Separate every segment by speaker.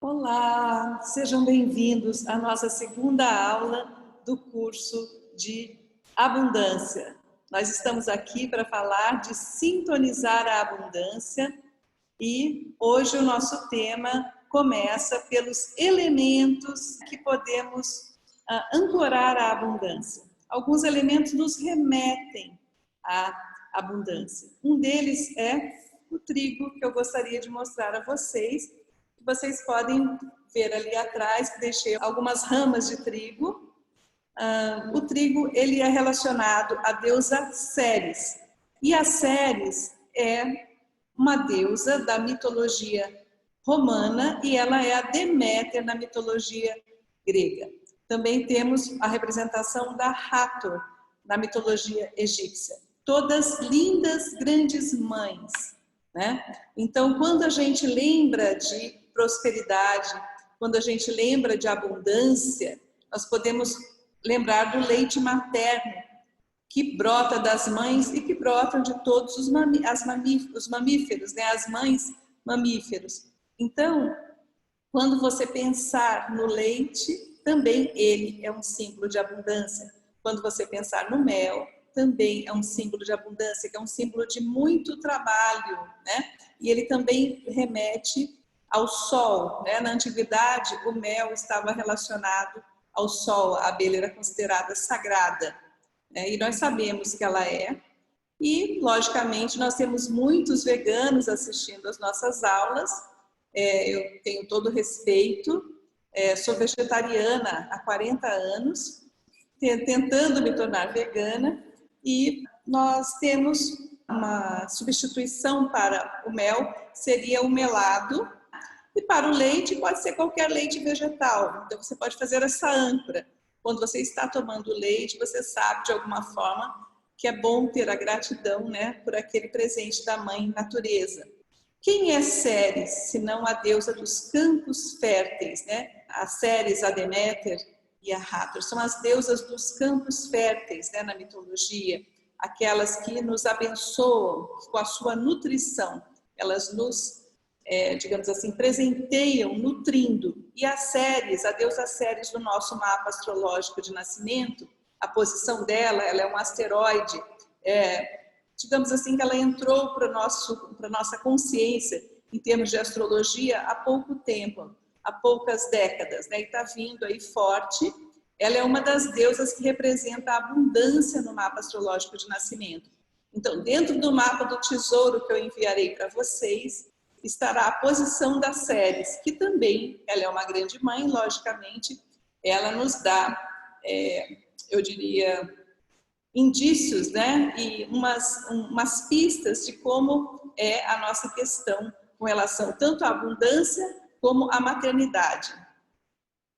Speaker 1: Olá, sejam bem-vindos à nossa segunda aula do curso de Abundância. Nós estamos aqui para falar de sintonizar a abundância e hoje o nosso tema começa pelos elementos que podemos ancorar a abundância. Alguns elementos nos remetem à abundância. Um deles é o trigo, que eu gostaria de mostrar a vocês. Vocês podem ver ali atrás que deixei algumas ramas de trigo. O trigo ele é relacionado à deusa Ceres. E a Ceres é uma deusa da mitologia romana e ela é a Deméter na mitologia grega. Também temos a representação da Hathor na mitologia egípcia. Todas lindas, grandes mães, né? Então, quando a gente lembra de prosperidade, quando a gente lembra de abundância, nós podemos lembrar do leite materno que brota das mães e que brotam de todos os mamíferos, né? As mães mamíferos. Então, quando você pensar no leite, também ele é um símbolo de abundância. Quando você pensar no mel, também é um símbolo de abundância, que é um símbolo de muito trabalho, né? E ele também remete ao sol, né? Na antiguidade, o mel estava relacionado ao sol, a abelha era considerada sagrada, né? E nós sabemos que ela é. E, logicamente, nós temos muitos veganos assistindo às nossas aulas. Eu tenho todo respeito, sou vegetariana há 40 anos, tentando me tornar vegana, e nós temos uma substituição para o mel, seria o melado, e para o leite pode ser qualquer leite vegetal. Então você pode fazer essa âncora. Quando você está tomando leite, você sabe de alguma forma que é bom ter a gratidão, né, por aquele presente da mãe natureza. Quem é Ceres, senão a deusa dos campos férteis, né? A Ceres, a Deméter e a Hathor são as deusas dos campos férteis, né, na mitologia, aquelas que nos abençoam com a sua nutrição. Elas nos digamos assim, presenteiam, nutrindo. E a Ceres, a deusa Ceres do nosso mapa astrológico de nascimento, a posição dela, ela é um asteroide, digamos assim, que ela entrou para a nossa consciência em termos de astrologia há pouco tempo, há poucas décadas, né? E está vindo aí forte. Ela é uma das deusas que representa a abundância no mapa astrológico de nascimento. Então, dentro do mapa do tesouro que eu enviarei para vocês, estará a posição da Ceres, que também ela é uma grande mãe, logicamente, ela nos dá, eu diria, indícios, né? E umas pistas de como é a nossa questão com relação tanto à abundância como à maternidade.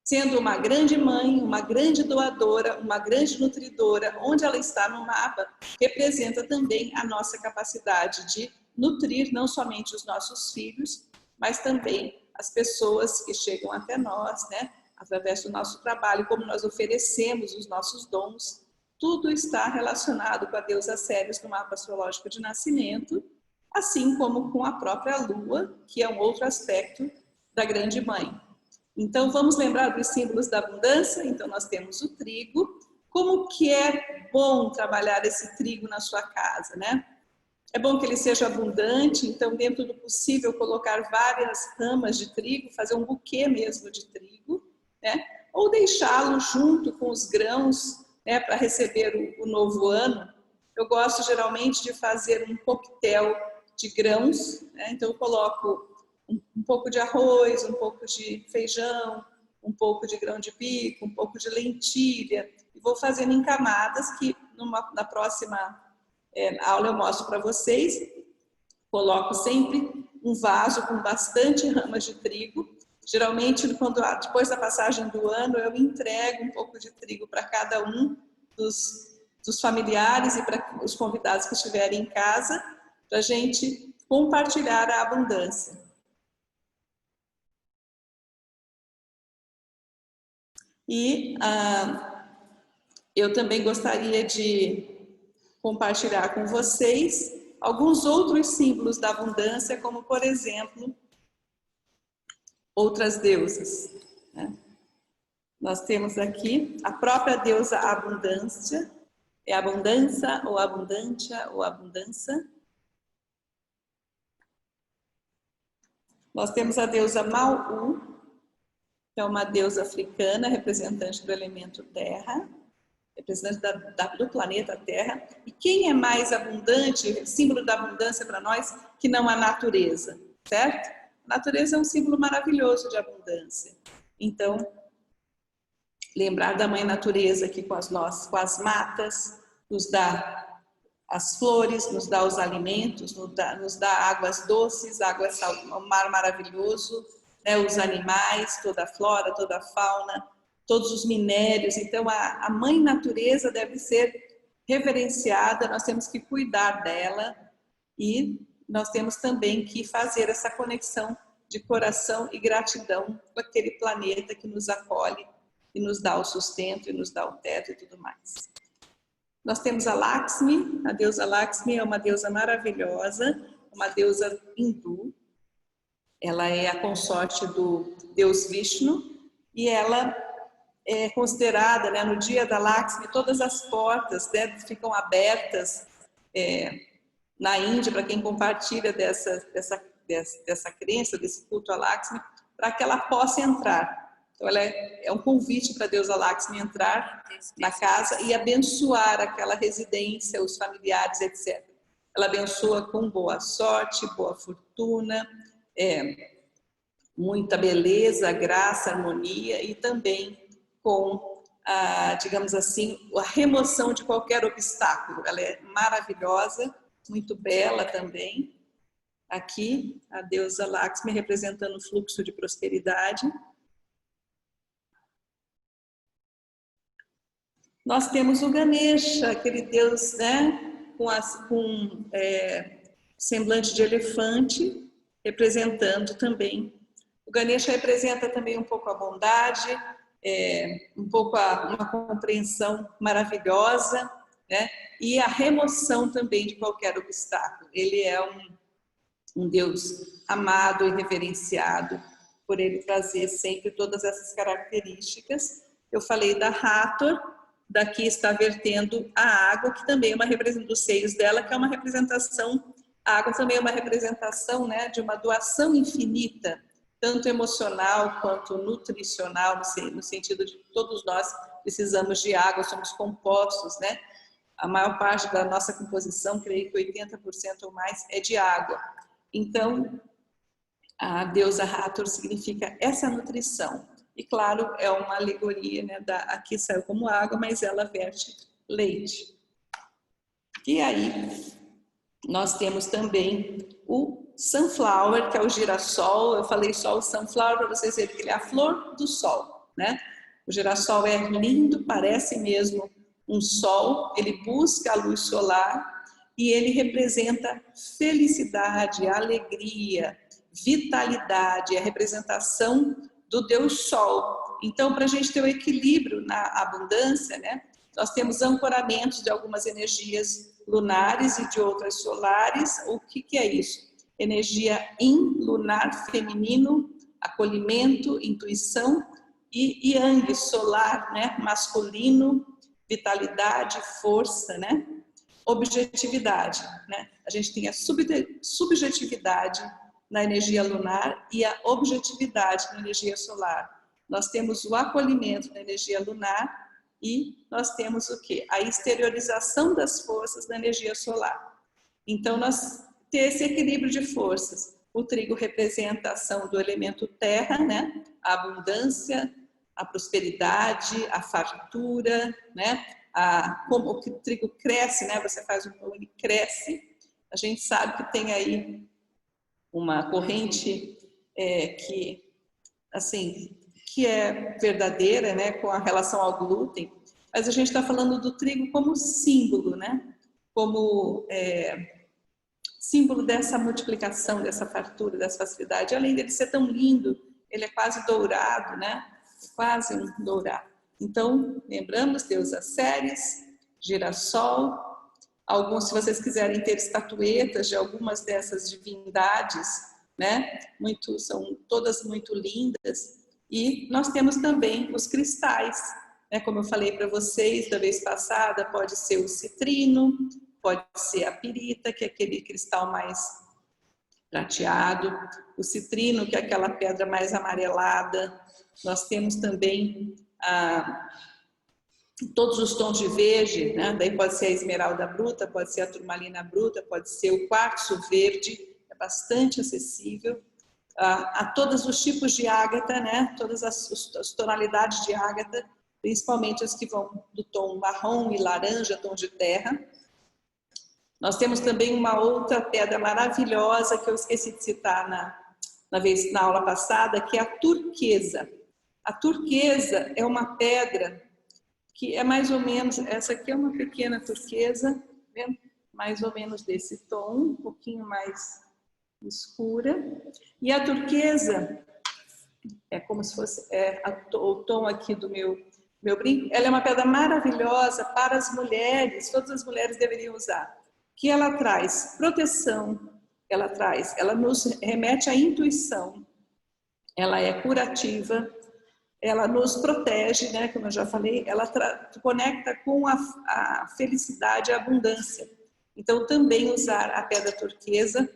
Speaker 1: Sendo uma grande mãe, uma grande doadora, uma grande nutridora, onde ela está no mapa, representa também a nossa capacidade de nutrir não somente os nossos filhos, mas também as pessoas que chegam até nós, né? Através do nosso trabalho, como nós oferecemos os nossos dons. Tudo está relacionado com a deusa Ceres no mapa astrológico de nascimento, assim como com a própria Lua, que é um outro aspecto da grande mãe. Então, vamos lembrar dos símbolos da abundância. Então, nós temos o trigo. Como que é bom trabalhar esse trigo na sua casa, né? É bom que ele seja abundante, então, dentro do possível, colocar várias ramas de trigo, fazer um buquê mesmo de trigo, né? Ou deixá-lo junto com os grãos, né, para receber o novo ano. Eu gosto, geralmente, de fazer um coquetel de grãos, né? Então, eu coloco um pouco de arroz, um pouco de feijão, um pouco de grão de bico, um pouco de lentilha, e vou fazendo em camadas que na próxima aula eu mostro para vocês. Coloco sempre um vaso com bastante ramas de trigo. Geralmente, depois da passagem do ano, eu entrego um pouco de trigo para cada um dos familiares e para os convidados que estiverem em casa, para a gente compartilhar a abundância. E eu também gostaria de compartilhar com vocês alguns outros símbolos da abundância, como, por exemplo, outras deusas, né? Nós temos aqui a própria deusa abundância, é abundância ou abundância ou abundância. Nós temos a deusa Mau, que é uma deusa africana, representante do elemento terra, representante do planeta Terra. E quem é mais abundante, símbolo da abundância para nós, que não a natureza, certo? A natureza é um símbolo maravilhoso de abundância. Então, lembrar da mãe natureza que com as matas, nos dá as flores, nos dá os alimentos, nos dá águas doces, um mar maravilhoso, né, os animais, toda a flora, toda a fauna, todos os minérios. Então, a mãe natureza deve ser reverenciada, nós temos que cuidar dela e nós temos também que fazer essa conexão de coração e gratidão com aquele planeta que nos acolhe e nos dá o sustento e nos dá o teto e tudo mais. Nós temos a Lakshmi, a deusa Lakshmi é uma deusa maravilhosa, uma deusa hindu. Ela é a consorte do deus Vishnu e ela é considerada, né, no dia da Lakshmi, todas as portas, né, ficam abertas na Índia, para quem compartilha dessa crença, desse culto a Lakshmi, para que ela possa entrar. Então, ela é um convite para a deusa Lakshmi entrar na casa e abençoar aquela residência, os familiares, etc. Ela abençoa com boa sorte, boa fortuna, muita beleza, graça, harmonia e também com, digamos assim, a remoção de qualquer obstáculo. Ela é maravilhosa, muito bela também. Aqui, a deusa Lakshmi representando o fluxo de prosperidade. Nós temos o Ganesha, aquele deus, né, com semblante de elefante, representando também. O Ganesha representa também um pouco a bondade, um pouco uma compreensão maravilhosa, né, e a remoção também de qualquer obstáculo. Ele é um deus amado e reverenciado, por ele trazer sempre todas essas características. Eu falei da Hathor, daqui está vertendo a água, que também é uma representação dos seios dela, que é uma representação, a água também é uma representação, né, de uma doação infinita, tanto emocional quanto nutricional, no sentido de que todos nós precisamos de água, somos compostos, né? A maior parte da nossa composição, creio que 80% ou mais, é de água. Então, a deusa Hathor significa essa nutrição. E claro, é uma alegoria, né, aqui saiu como água, mas ela verte leite. E aí, nós temos também o sunflower, que é o girassol. Eu falei só o sunflower para vocês verem que ele é a flor do sol, né? O girassol é lindo, parece mesmo um sol, ele busca a luz solar e ele representa felicidade, alegria, vitalidade, é a representação do Deus Sol. Então, para a gente ter o equilíbrio na abundância, né, nós temos ancoramentos de algumas energias lunares e de outras solares. O que é isso? Energia Yin, lunar, feminino, acolhimento, intuição, e Yang, solar, né, masculino, vitalidade, força, né, objetividade, né? A gente tem a subjetividade na energia lunar e a objetividade na energia solar. Nós temos o acolhimento na energia lunar e nós temos o quê? A exteriorização das forças na energia solar. Então, nós temos esse equilíbrio de forças. O trigo representa a ação do elemento terra, né? A abundância, a prosperidade, a fartura, né? Como o trigo cresce, né? Você faz um pão, ele cresce. A gente sabe que tem aí uma corrente que, assim, que é verdadeira, né, com a relação ao glúten, mas a gente está falando do trigo como símbolo, né, como símbolo dessa multiplicação, dessa fartura, dessa facilidade. Além dele ser tão lindo, ele é quase dourado, né, quase um dourado. Então, lembramos, deusa Ceres, girassol. Alguns, se vocês quiserem ter estatuetas de algumas dessas divindades, né? São todas muito lindas. E nós temos também os cristais, né? Como eu falei para vocês da vez passada, pode ser o citrino, pode ser a pirita, que é aquele cristal mais prateado, o citrino, que é aquela pedra mais amarelada. Nós temos também todos os tons de verde, né? Daí pode ser a esmeralda bruta, pode ser a turmalina bruta, pode ser o quartzo verde, é bastante acessível. A todos os tipos de ágata, né? Todas as tonalidades de ágata, principalmente as que vão do tom marrom e laranja, tom de terra. Nós temos também uma outra pedra maravilhosa que eu esqueci de citar na aula passada, que é a turquesa. A turquesa é uma pedra que é mais ou menos, essa aqui é uma pequena turquesa, vendo? Mais ou menos desse tom, um pouquinho mais escura. E a turquesa é como se fosse o tom aqui do meu brinco. Ela é uma pedra maravilhosa para as mulheres, todas as mulheres deveriam usar. Que ela traz proteção, ela nos remete à intuição, ela é curativa, ela nos protege, né? Como eu já falei, ela conecta com a felicidade e a abundância. Então, também usar a pedra turquesa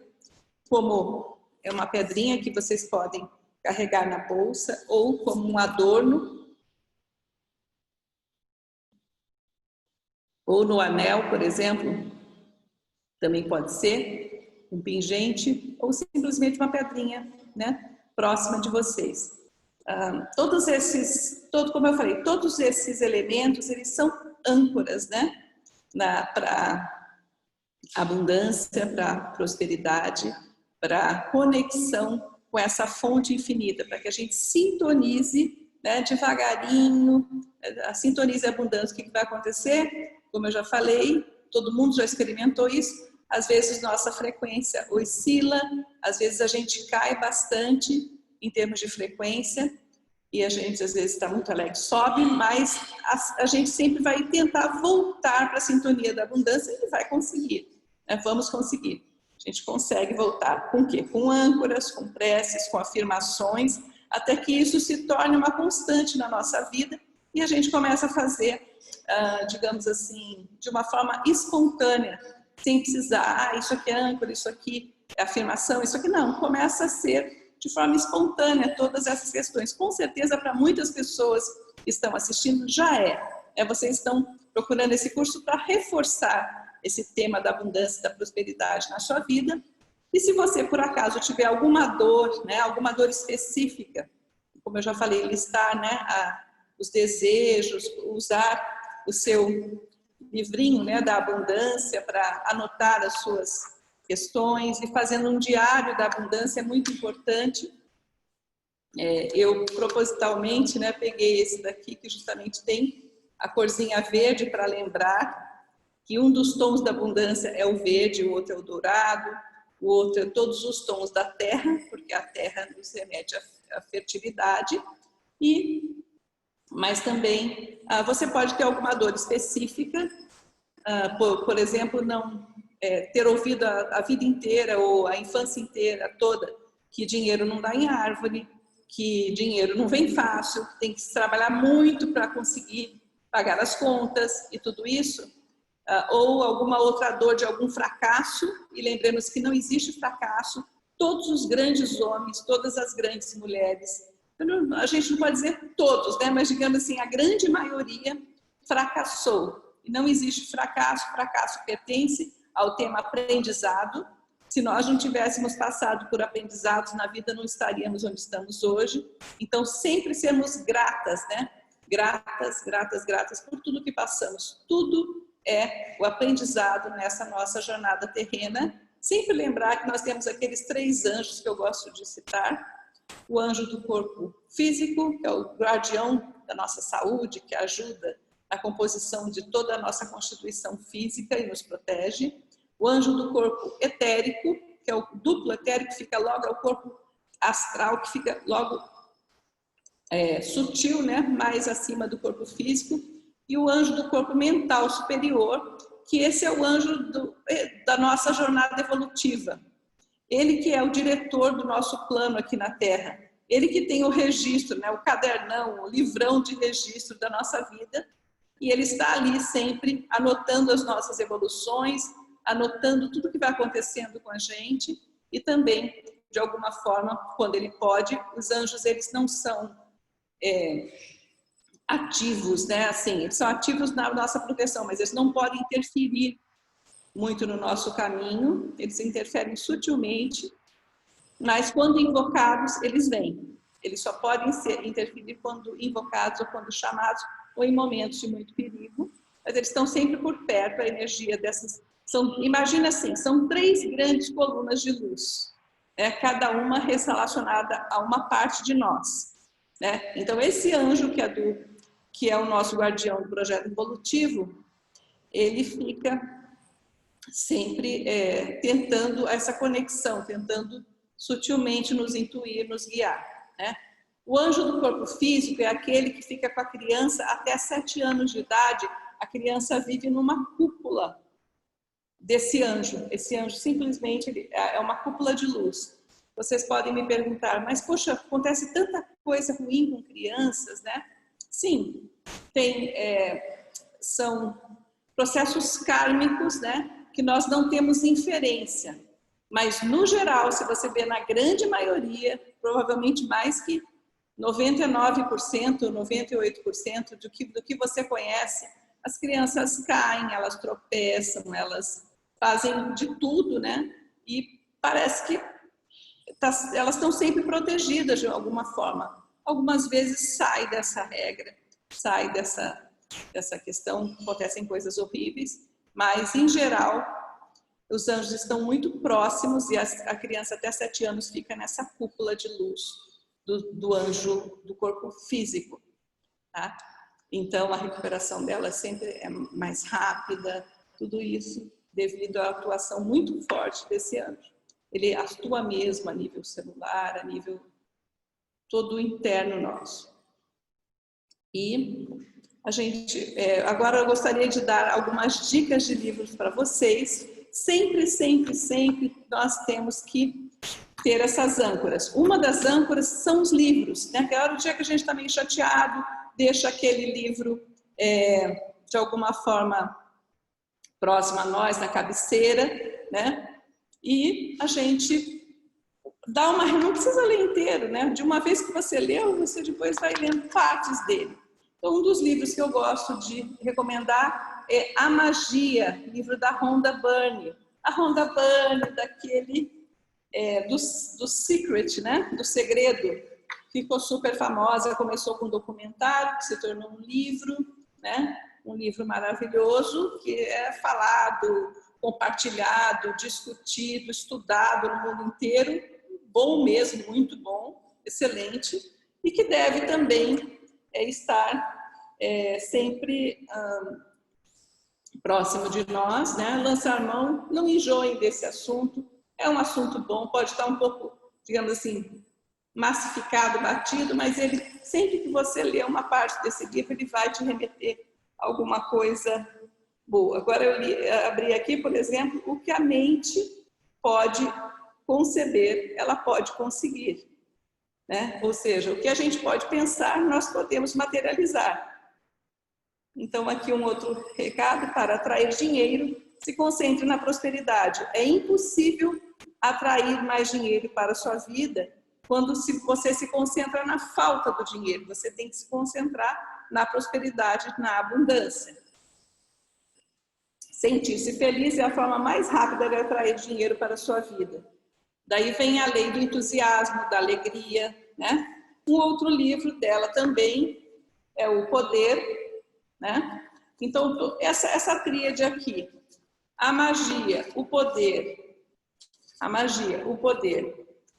Speaker 1: como é uma pedrinha que vocês podem carregar na bolsa ou como um adorno ou no anel, por exemplo, também pode ser um pingente ou simplesmente uma pedrinha, né, próxima de vocês. Como eu falei, todos esses elementos, eles são âncoras, né, para abundância, para prosperidade, para conexão com essa fonte infinita, para que a gente sintonize, né, devagarinho, sintonize a abundância. O que vai acontecer? Como eu já falei, todo mundo já experimentou isso, às vezes nossa frequência oscila, às vezes a gente cai bastante em termos de frequência, e a gente às vezes está muito alegre, sobe, mas a gente sempre vai tentar voltar para a sintonia da abundância e vai conseguir, né? Vamos conseguir. A gente consegue voltar com o quê? Com âncoras, com preces, com afirmações, até que isso se torne uma constante na nossa vida e a gente começa a fazer, digamos assim, de uma forma espontânea, sem precisar, isso aqui é âncora, isso aqui é afirmação, isso aqui não, começa a ser de forma espontânea todas essas questões. Com certeza, para muitas pessoas que estão assistindo, já é. Vocês estão procurando esse curso para reforçar esse tema da abundância e da prosperidade na sua vida. E se você, por acaso, tiver alguma dor, né, alguma dor específica, como eu já falei, listar, né, os desejos, usar o seu livrinho, né, da abundância para anotar as suas questões e fazendo um diário da abundância é muito importante. Eu propositalmente, né, peguei esse daqui que justamente tem a corzinha verde para lembrar que um dos tons da abundância é o verde, o outro é o dourado, o outro é todos os tons da terra, porque a terra nos remete à fertilidade. Mas também você pode ter alguma dor específica, por exemplo, não ter ouvido a vida inteira ou a infância inteira toda que dinheiro não dá em árvore, que dinheiro não vem fácil, tem que se trabalhar muito para conseguir pagar as contas e tudo isso, ou alguma outra dor de algum fracasso, e lembremos que não existe fracasso, todos os grandes homens, todas as grandes mulheres, a gente não pode dizer todos, né? Mas digamos assim, a grande maioria fracassou. E não existe fracasso, fracasso pertence ao tema aprendizado. Se nós não tivéssemos passado por aprendizados na vida, não estaríamos onde estamos hoje. Então, sempre sermos gratas, né? Gratas, gratas, gratas por tudo que passamos. Tudo é o aprendizado nessa nossa jornada terrena. Sempre lembrar que nós temos aqueles 3 anjos que eu gosto de citar. O anjo do corpo físico, que é o guardião da nossa saúde, que ajuda na composição de toda a nossa constituição física e nos protege. O anjo do corpo etérico, que é o duplo etérico, que fica logo ao corpo astral, que fica logo sutil, né? Mais acima do corpo físico. E o anjo do corpo mental superior, que esse é o anjo da nossa jornada evolutiva. Ele que é o diretor do nosso plano aqui na Terra. Ele que tem o registro, né, o cadernão, o livrão de registro da nossa vida. E ele está ali sempre anotando as nossas evoluções, anotando tudo que vai acontecendo com a gente. E também, de alguma forma, quando ele pode, os anjos, eles não são ativos, né? Assim, eles são ativos na nossa proteção, mas eles não podem interferir muito no nosso caminho, eles interferem sutilmente, mas quando invocados, eles vêm. Eles só podem interferir quando invocados ou quando chamados, ou em momentos de muito perigo, mas eles estão sempre por perto, a energia dessas... imagina assim, são 3 grandes colunas de luz, cada uma relacionada a uma parte de nós. Né? Então, esse anjo que é o nosso guardião do projeto evolutivo, ele fica sempre tentando essa conexão, tentando sutilmente nos intuir, nos guiar. Né? O anjo do corpo físico é aquele que fica com a criança até 7 anos de idade. A criança vive numa cúpula desse anjo. Esse anjo simplesmente é uma cúpula de luz. Vocês podem me perguntar, mas poxa, acontece tanta coisa ruim com crianças, né? Sim, são processos kármicos, né? Que nós não temos inferência. Mas, no geral, se você vê na grande maioria, provavelmente mais que 99%, 98% do que você conhece, as crianças caem, elas tropeçam, elas fazem de tudo, né? E parece que elas estão sempre protegidas de alguma forma. Algumas vezes sai dessa regra, sai dessa questão, acontecem coisas horríveis, mas, em geral, os anjos estão muito próximos e a criança até 7 anos fica nessa cúpula de luz do anjo do corpo físico. Tá? Então, a recuperação dela sempre é mais rápida, tudo isso devido à atuação muito forte desse anjo. Ele atua mesmo a nível celular, a nível todo interno nosso. E a gente, agora eu gostaria de dar algumas dicas de livros para vocês. Sempre, sempre, sempre nós temos que ter essas âncoras. Uma das âncoras são os livros. Né? Aquela dia que a gente está meio chateado, deixa aquele livro de alguma forma próximo a nós, na cabeceira, né? E a gente dá não precisa ler inteiro, né? De uma vez que você leu, você depois vai lendo partes dele. Então, um dos livros que eu gosto de recomendar é A Magia, livro da Rhonda Byrne. A Rhonda Byrne, daquele do Secret, né? Do Segredo, ficou super famosa, começou com um documentário, que se tornou um livro, né? Um livro maravilhoso, que é falado, compartilhado, discutido, estudado no mundo inteiro, bom mesmo, muito bom, excelente, e que deve também estar sempre próximo de nós, né? Lançar mão, não enjoem desse assunto, é um assunto bom, pode estar um pouco, digamos assim, massificado, batido, mas ele, sempre que você lê uma parte desse livro, ele vai te remeter a alguma coisa boa. Agora eu abri aqui, por exemplo, o que a mente pode conceber, ela pode conseguir. Né? Ou seja, o que a gente pode pensar, nós podemos materializar. Então, aqui um outro recado: para atrair dinheiro, se concentre na prosperidade. É impossível atrair mais dinheiro para a sua vida quando você se concentra na falta do dinheiro. Você tem que se concentrar na prosperidade, na abundância. Sentir-se feliz é a forma mais rápida de atrair dinheiro para a sua vida. Daí vem a lei do entusiasmo, da alegria, né? Um outro livro dela também é O Poder, né? Então, essa tríade aqui, a magia, o poder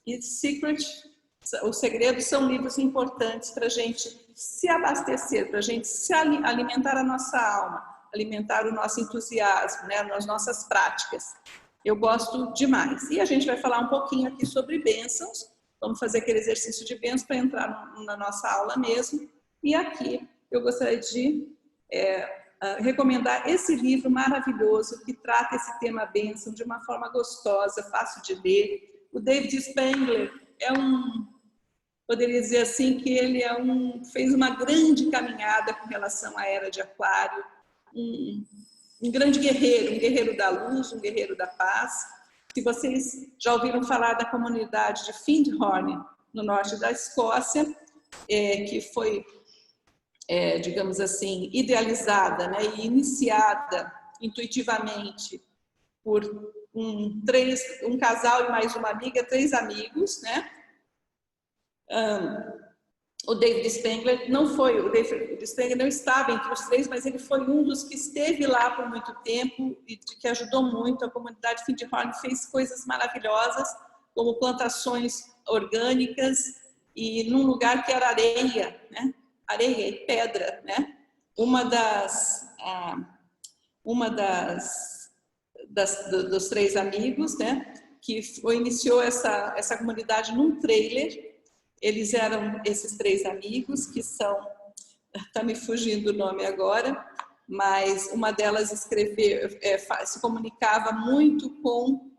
Speaker 1: e Secret, o segredo, são livros importantes para a gente se abastecer, para a gente se alimentar a nossa alma, alimentar o nosso entusiasmo, né? Nas nossas práticas. Eu gosto demais. E a gente vai falar um pouquinho aqui sobre bênçãos. Vamos fazer aquele exercício de bênçãos para entrar na nossa aula mesmo. E aqui eu gostaria de recomendar esse livro maravilhoso que trata esse tema bênção de uma forma gostosa, fácil de ler. O David Spengler poderia dizer assim, que ele fez uma grande caminhada com relação à era de Aquário, um grande guerreiro, um guerreiro da luz, um guerreiro da paz. Se vocês já ouviram falar da comunidade de Findhorn, no norte da Escócia, que foi, digamos assim, idealizada, né, e iniciada intuitivamente por um casal e mais uma amiga, 3 amigos, né? O David Spengler não estava entre os 3, mas ele foi um dos que esteve lá por muito tempo e que ajudou muito. A comunidade Findhorn fez coisas maravilhosas, como plantações orgânicas e num lugar que era areia, né? Areia e pedra, né? Dos 3 amigos, né? Que iniciou essa comunidade num trailer. Eles eram esses 3 amigos que está me fugindo o nome agora, mas uma delas se comunicava muito com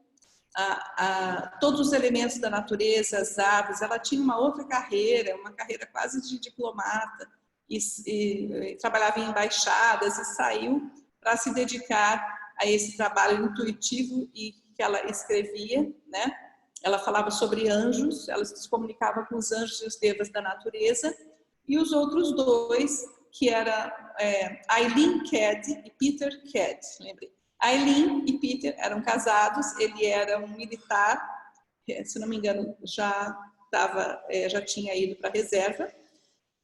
Speaker 1: todos os elementos da natureza, as árvores. Ela tinha uma outra carreira, uma carreira quase de diplomata, e trabalhava em embaixadas e saiu para se dedicar a esse trabalho intuitivo e que ela escrevia, né? Ela falava sobre anjos, ela se comunicava com os anjos e os devas da natureza, e os outros 2, que eram Eileen Cady e Peter Cady, lembrei. Eileen e Peter eram casados, ele era um militar, se não me engano já tinha ido para a reserva,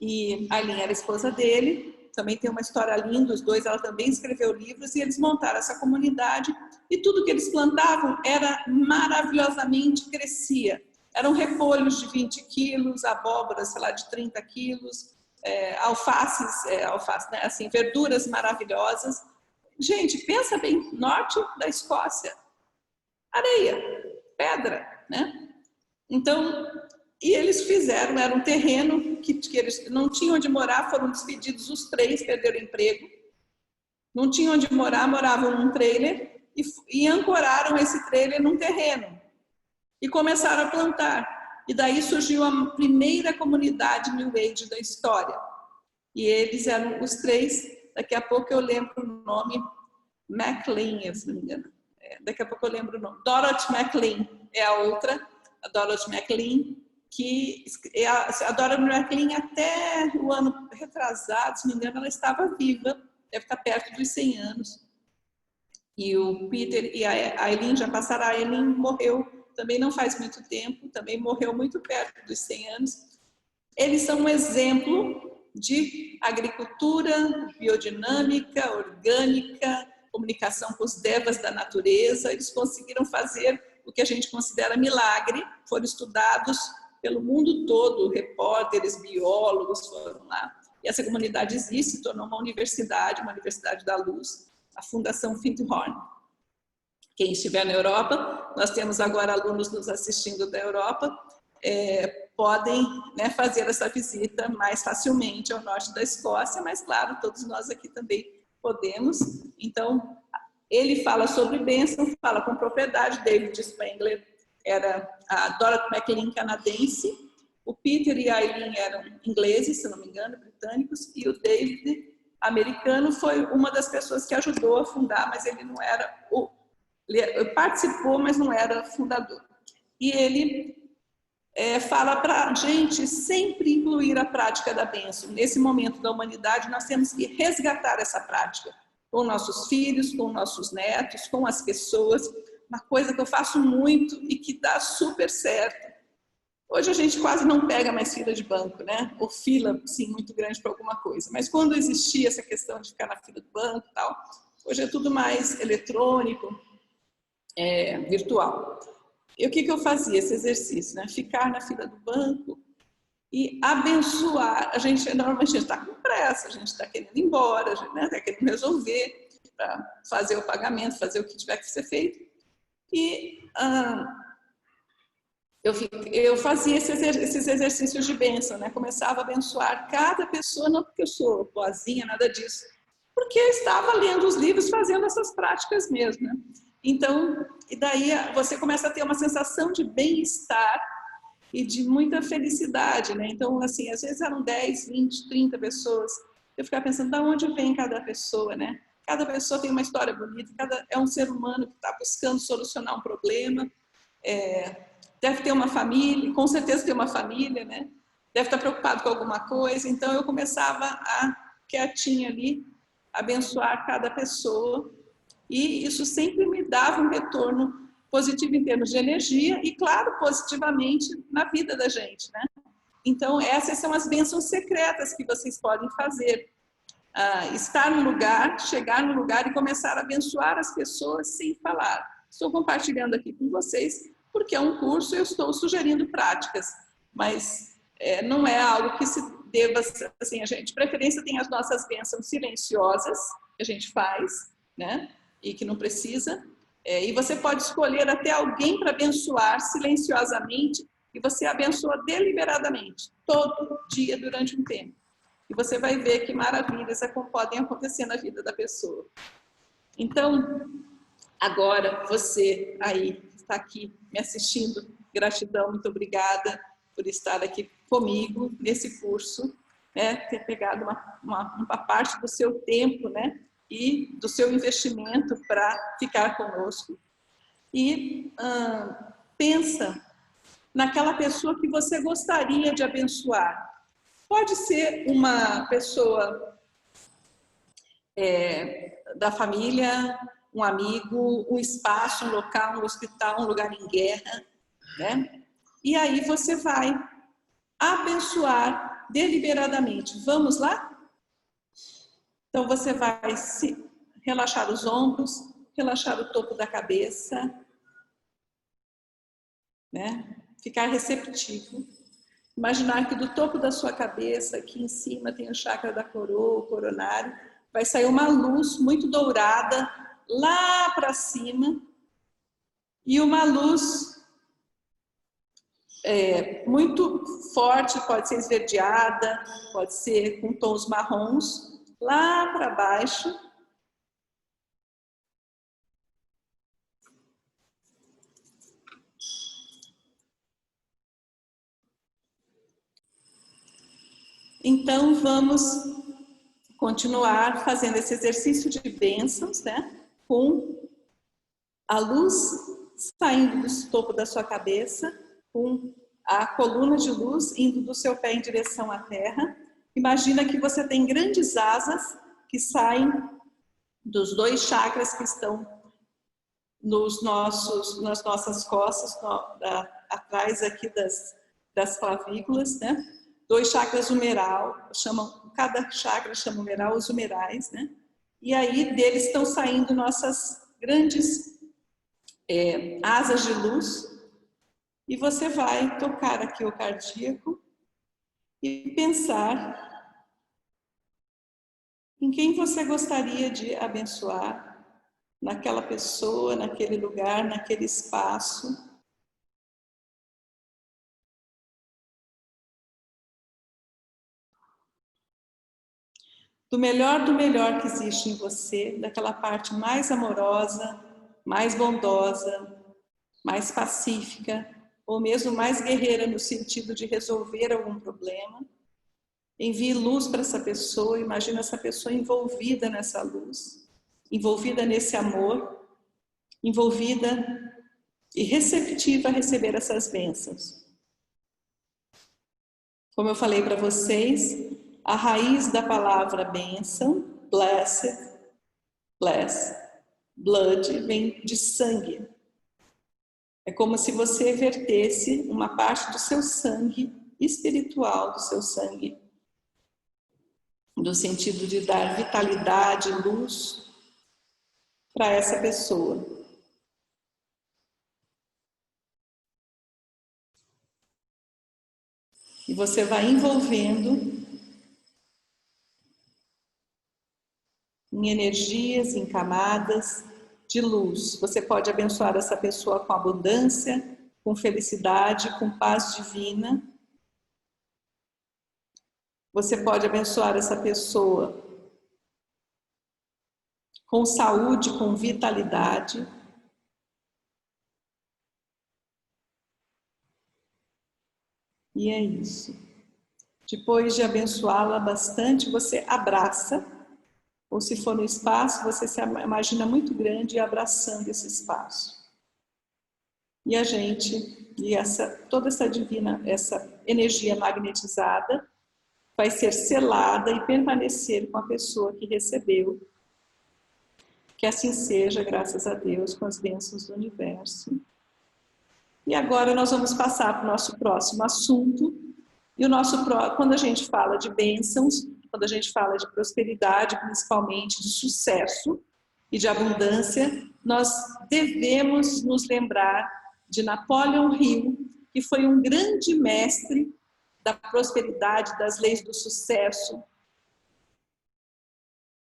Speaker 1: e Eileen era a esposa dele. Também tem uma história linda, os 2, ela também escreveu livros, e eles montaram essa comunidade, e tudo que eles plantavam era maravilhosamente, crescia. Eram repolhos de 20 quilos, abóboras, sei lá, de 30 quilos, alface, né? Assim, verduras maravilhosas. Gente, pensa bem, norte da Escócia, areia, pedra, né? Então, e eles fizeram, era um terreno que eles não tinham onde morar, foram despedidos os 3, perderam o emprego, não tinham onde morar, moravam num trailer e ancoraram esse trailer num terreno e começaram a plantar. E daí surgiu a primeira comunidade New Age da história. E eles eram os 3, daqui a pouco eu lembro o nome, MacLean, se não me engano. Daqui a pouco eu lembro o nome. Dorothy MacLean é a outra, a Dorothy MacLean, que a Dorothy MacLean até o ano retrasado, se não me engano, ela estava viva, deve estar perto dos 100 anos. E o Peter e a Eileen já passaram, a Eileen morreu também não faz muito tempo, também morreu muito perto dos 100 anos. Eles são um exemplo de agricultura, biodinâmica, orgânica, comunicação com os devas da natureza. Eles conseguiram fazer o que a gente considera milagre, foram estudados pelo mundo todo, repórteres, biólogos foram lá. E essa comunidade existe, se tornou uma universidade da luz, a Fundação Findhorn. Quem estiver na Europa, nós temos agora alunos nos assistindo da Europa, podem, né, fazer essa visita mais facilmente ao norte da Escócia, mas claro, todos nós aqui também podemos. Então, ele fala sobre bênção, fala com propriedade. David Spengler era a Dorothy MacLean canadense, o Peter e a Eileen eram ingleses, se não me engano, britânicos, e o David, americano, foi uma das pessoas que ajudou a fundar, mas ele não era ele participou, mas não era fundador. E ele fala para a gente sempre incluir a prática da bênção. Nesse momento da humanidade, nós temos que resgatar essa prática com nossos filhos, com nossos netos, com as pessoas. Uma coisa que eu faço muito e que dá super certo. Hoje a gente quase não pega mais fila de banco, né? Ou fila, sim, muito grande para alguma coisa. Mas quando existia essa questão de ficar na fila do banco e tal, hoje é tudo mais eletrônico, virtual. E o que eu fazia? Esse exercício, né? Ficar na fila do banco e abençoar. A gente normalmente está com pressa, a gente está querendo ir embora, a gente está querendo resolver, para fazer o pagamento, fazer o que tiver que ser feito. E eu fazia esses exercícios de bênção, né? Começava a abençoar cada pessoa, não porque eu sou boazinha, nada disso, porque eu estava lendo os livros, fazendo essas práticas mesmo, né? Então, e daí você começa a ter uma sensação de bem-estar e de muita felicidade, né? Então, assim, às vezes eram 10, 20, 30 pessoas. Eu ficava pensando, de onde vem cada pessoa, né? Cada pessoa tem uma história bonita, é um ser humano que está buscando solucionar um problema, deve ter uma família, com certeza tem uma família, né? Deve estar preocupado com alguma coisa. Então, eu começava a, quietinha ali, abençoar cada pessoa. E isso sempre me dava um retorno positivo em termos de energia e, claro, positivamente na vida da gente, né? Então, essas são as bênçãos secretas que vocês podem fazer. Estar no lugar, chegar no lugar e começar a abençoar as pessoas sem falar. Estou compartilhando aqui com vocês porque é um curso, eu estou sugerindo práticas, mas não é algo que se deva, assim, a gente, de preferência, tem as nossas bênçãos silenciosas, que a gente faz, né? E que não precisa, e você pode escolher até alguém para abençoar silenciosamente, e você abençoa deliberadamente, todo dia, durante um tempo. E você vai ver que maravilhas podem acontecer na vida da pessoa. Então, agora, você aí, que está aqui me assistindo, gratidão, muito obrigada por estar aqui comigo nesse curso, né, ter pegado uma parte do seu tempo, né, e do seu investimento para ficar conosco. E pensa naquela pessoa que você gostaria de abençoar. Pode ser uma pessoa da família, um amigo, um espaço, um local, um hospital, um lugar em guerra, né? E aí você vai abençoar deliberadamente. Vamos lá? Então você vai relaxar os ombros, relaxar o topo da cabeça, né? Ficar receptivo. Imaginar que do topo da sua cabeça, aqui em cima, tem o chakra da coroa, o coronário, vai sair uma luz muito dourada lá para cima e uma luz muito forte, pode ser esverdeada, pode ser com tons marrons, lá para baixo. Então, vamos continuar fazendo esse exercício de bênçãos, né? Com a luz saindo do topo da sua cabeça, com a coluna de luz indo do seu pé em direção à terra. Imagina que você tem grandes asas que saem dos 2 chakras que estão nas nossas costas, atrás aqui das clavículas, né? 2 chakras humeral, cada chakra chama humeral, os humerais, né? E aí deles estão saindo nossas grandes asas de luz, e você vai tocar aqui o cardíaco e pensar em quem você gostaria de abençoar, naquela pessoa, naquele lugar, naquele espaço. Do melhor que existe em você, daquela parte mais amorosa, mais bondosa, mais pacífica, ou mesmo mais guerreira no sentido de resolver algum problema. Envie luz para essa pessoa, imagina essa pessoa envolvida nessa luz, envolvida nesse amor, envolvida e receptiva a receber essas bênçãos. Como eu falei para vocês, a raiz da palavra bênção, blessed, bless, blood, vem de sangue. É como se você vertesse uma parte do seu sangue espiritual, do seu sangue, no sentido de dar vitalidade, luz para essa pessoa. E você vai envolvendo em energias, em camadas de luz. Você pode abençoar essa pessoa com abundância, com felicidade, com paz divina. Você pode abençoar essa pessoa com saúde, com vitalidade. E é isso. Depois de abençoá-la bastante, você abraça, ou se for no espaço, você se imagina muito grande e abraçando esse espaço. E a gente, toda essa divina, essa energia magnetizada, vai ser selada e permanecer com a pessoa que recebeu. Que assim seja, graças a Deus, com as bênçãos do universo. E agora nós vamos passar para o nosso próximo assunto. E quando a gente fala de bênçãos, quando a gente fala de prosperidade, principalmente de sucesso e de abundância, nós devemos nos lembrar de Napoleon Hill, que foi um grande mestre da prosperidade, das leis do sucesso.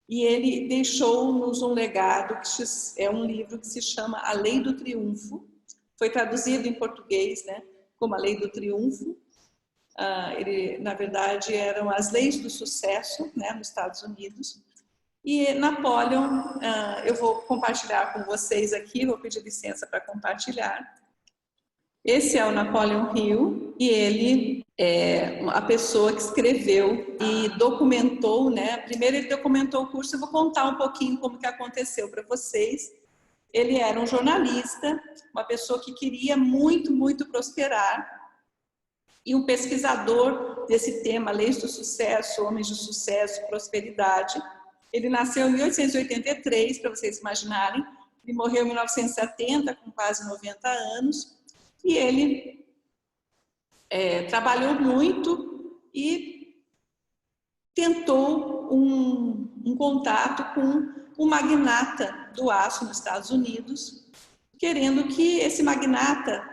Speaker 1: E ele deixou-nos um legado, que é um livro que se chama A Lei do Triunfo. Foi traduzido em português, né, como A Lei do Triunfo. Na verdade, eram as leis do sucesso, né, nos Estados Unidos. E Napoleon, eu vou compartilhar com vocês aqui, vou pedir licença para compartilhar. Esse é o Napoleon Hill, e ele é a pessoa que escreveu e documentou, né? Primeiro ele documentou o curso, eu vou contar um pouquinho como que aconteceu para vocês. Ele era um jornalista, uma pessoa que queria muito, muito prosperar, e um pesquisador desse tema, leis do sucesso, homens de sucesso, prosperidade. Ele nasceu em 1883, para vocês imaginarem, ele morreu em 1970, com quase 90 anos, e ele trabalhou muito e tentou um contato com um magnata do aço nos Estados Unidos, querendo que esse magnata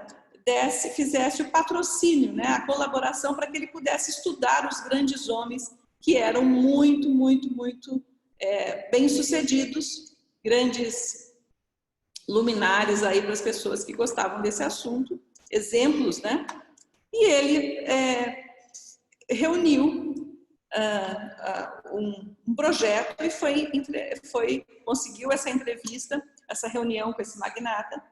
Speaker 1: fizesse o patrocínio, né, a colaboração para que ele pudesse estudar os grandes homens que eram muito, muito, muito bem-sucedidos, grandes luminares aí para as pessoas que gostavam desse assunto, exemplos, né? E ele reuniu um projeto e conseguiu essa entrevista, essa reunião com esse magnata,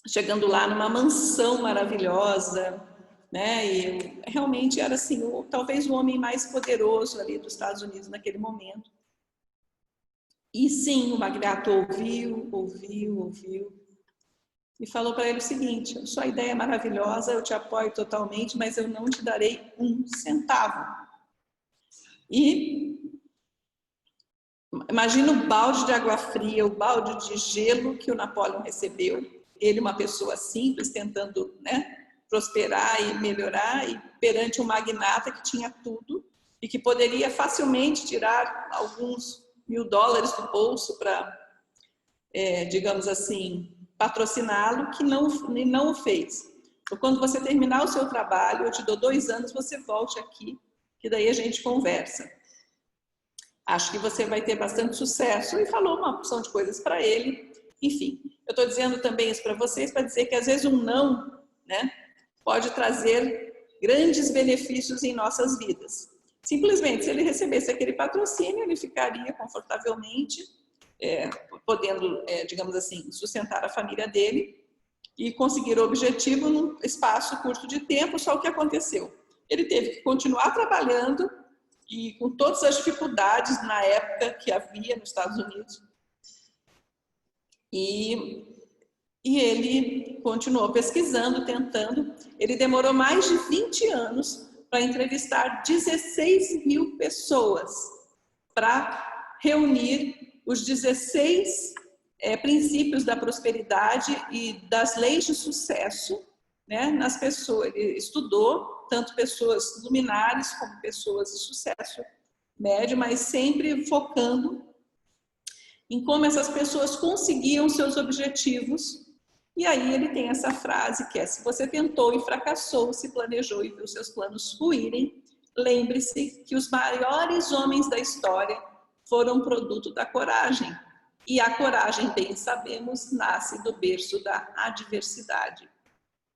Speaker 1: chegando lá numa mansão maravilhosa, né? E realmente era assim, talvez o homem mais poderoso ali dos Estados Unidos naquele momento. E sim, o magnata ouviu e falou para ele o seguinte: sua ideia é maravilhosa, eu te apoio totalmente, mas eu não te darei um centavo. E imagina o balde de água fria, o balde de gelo que o Napoleon recebeu. Ele, uma pessoa simples, tentando, né, prosperar e melhorar, e perante um magnata que tinha tudo e que poderia facilmente tirar alguns $1000 do bolso para, digamos assim, patrociná-lo, que não o fez. Então, quando você terminar o seu trabalho, eu te dou 2 anos, você volte aqui, que daí a gente conversa. Acho que você vai ter bastante sucesso. E falou uma opção de coisas para ele. Enfim, eu estou dizendo também isso para vocês, para dizer que às vezes um não, né, pode trazer grandes benefícios em nossas vidas. Simplesmente, se ele recebesse aquele patrocínio, ele ficaria confortavelmente, podendo, digamos assim, sustentar a família dele e conseguir o objetivo num espaço curto de tempo. Só o que aconteceu? Ele teve que continuar trabalhando e com todas as dificuldades na época que havia nos Estados Unidos. E ele continuou pesquisando, tentando. Ele demorou mais de 20 anos para entrevistar 16.000 pessoas, para reunir os 16 princípios da prosperidade e das leis de sucesso, né, nas pessoas. Ele estudou tanto pessoas luminares como pessoas de sucesso médio, mas sempre focando em como essas pessoas conseguiam seus objetivos. E aí ele tem essa frase que é: se você tentou e fracassou, se planejou e viu seus planos ruírem, lembre-se que os maiores homens da história foram produto da coragem. E a coragem, bem sabemos, nasce do berço da adversidade.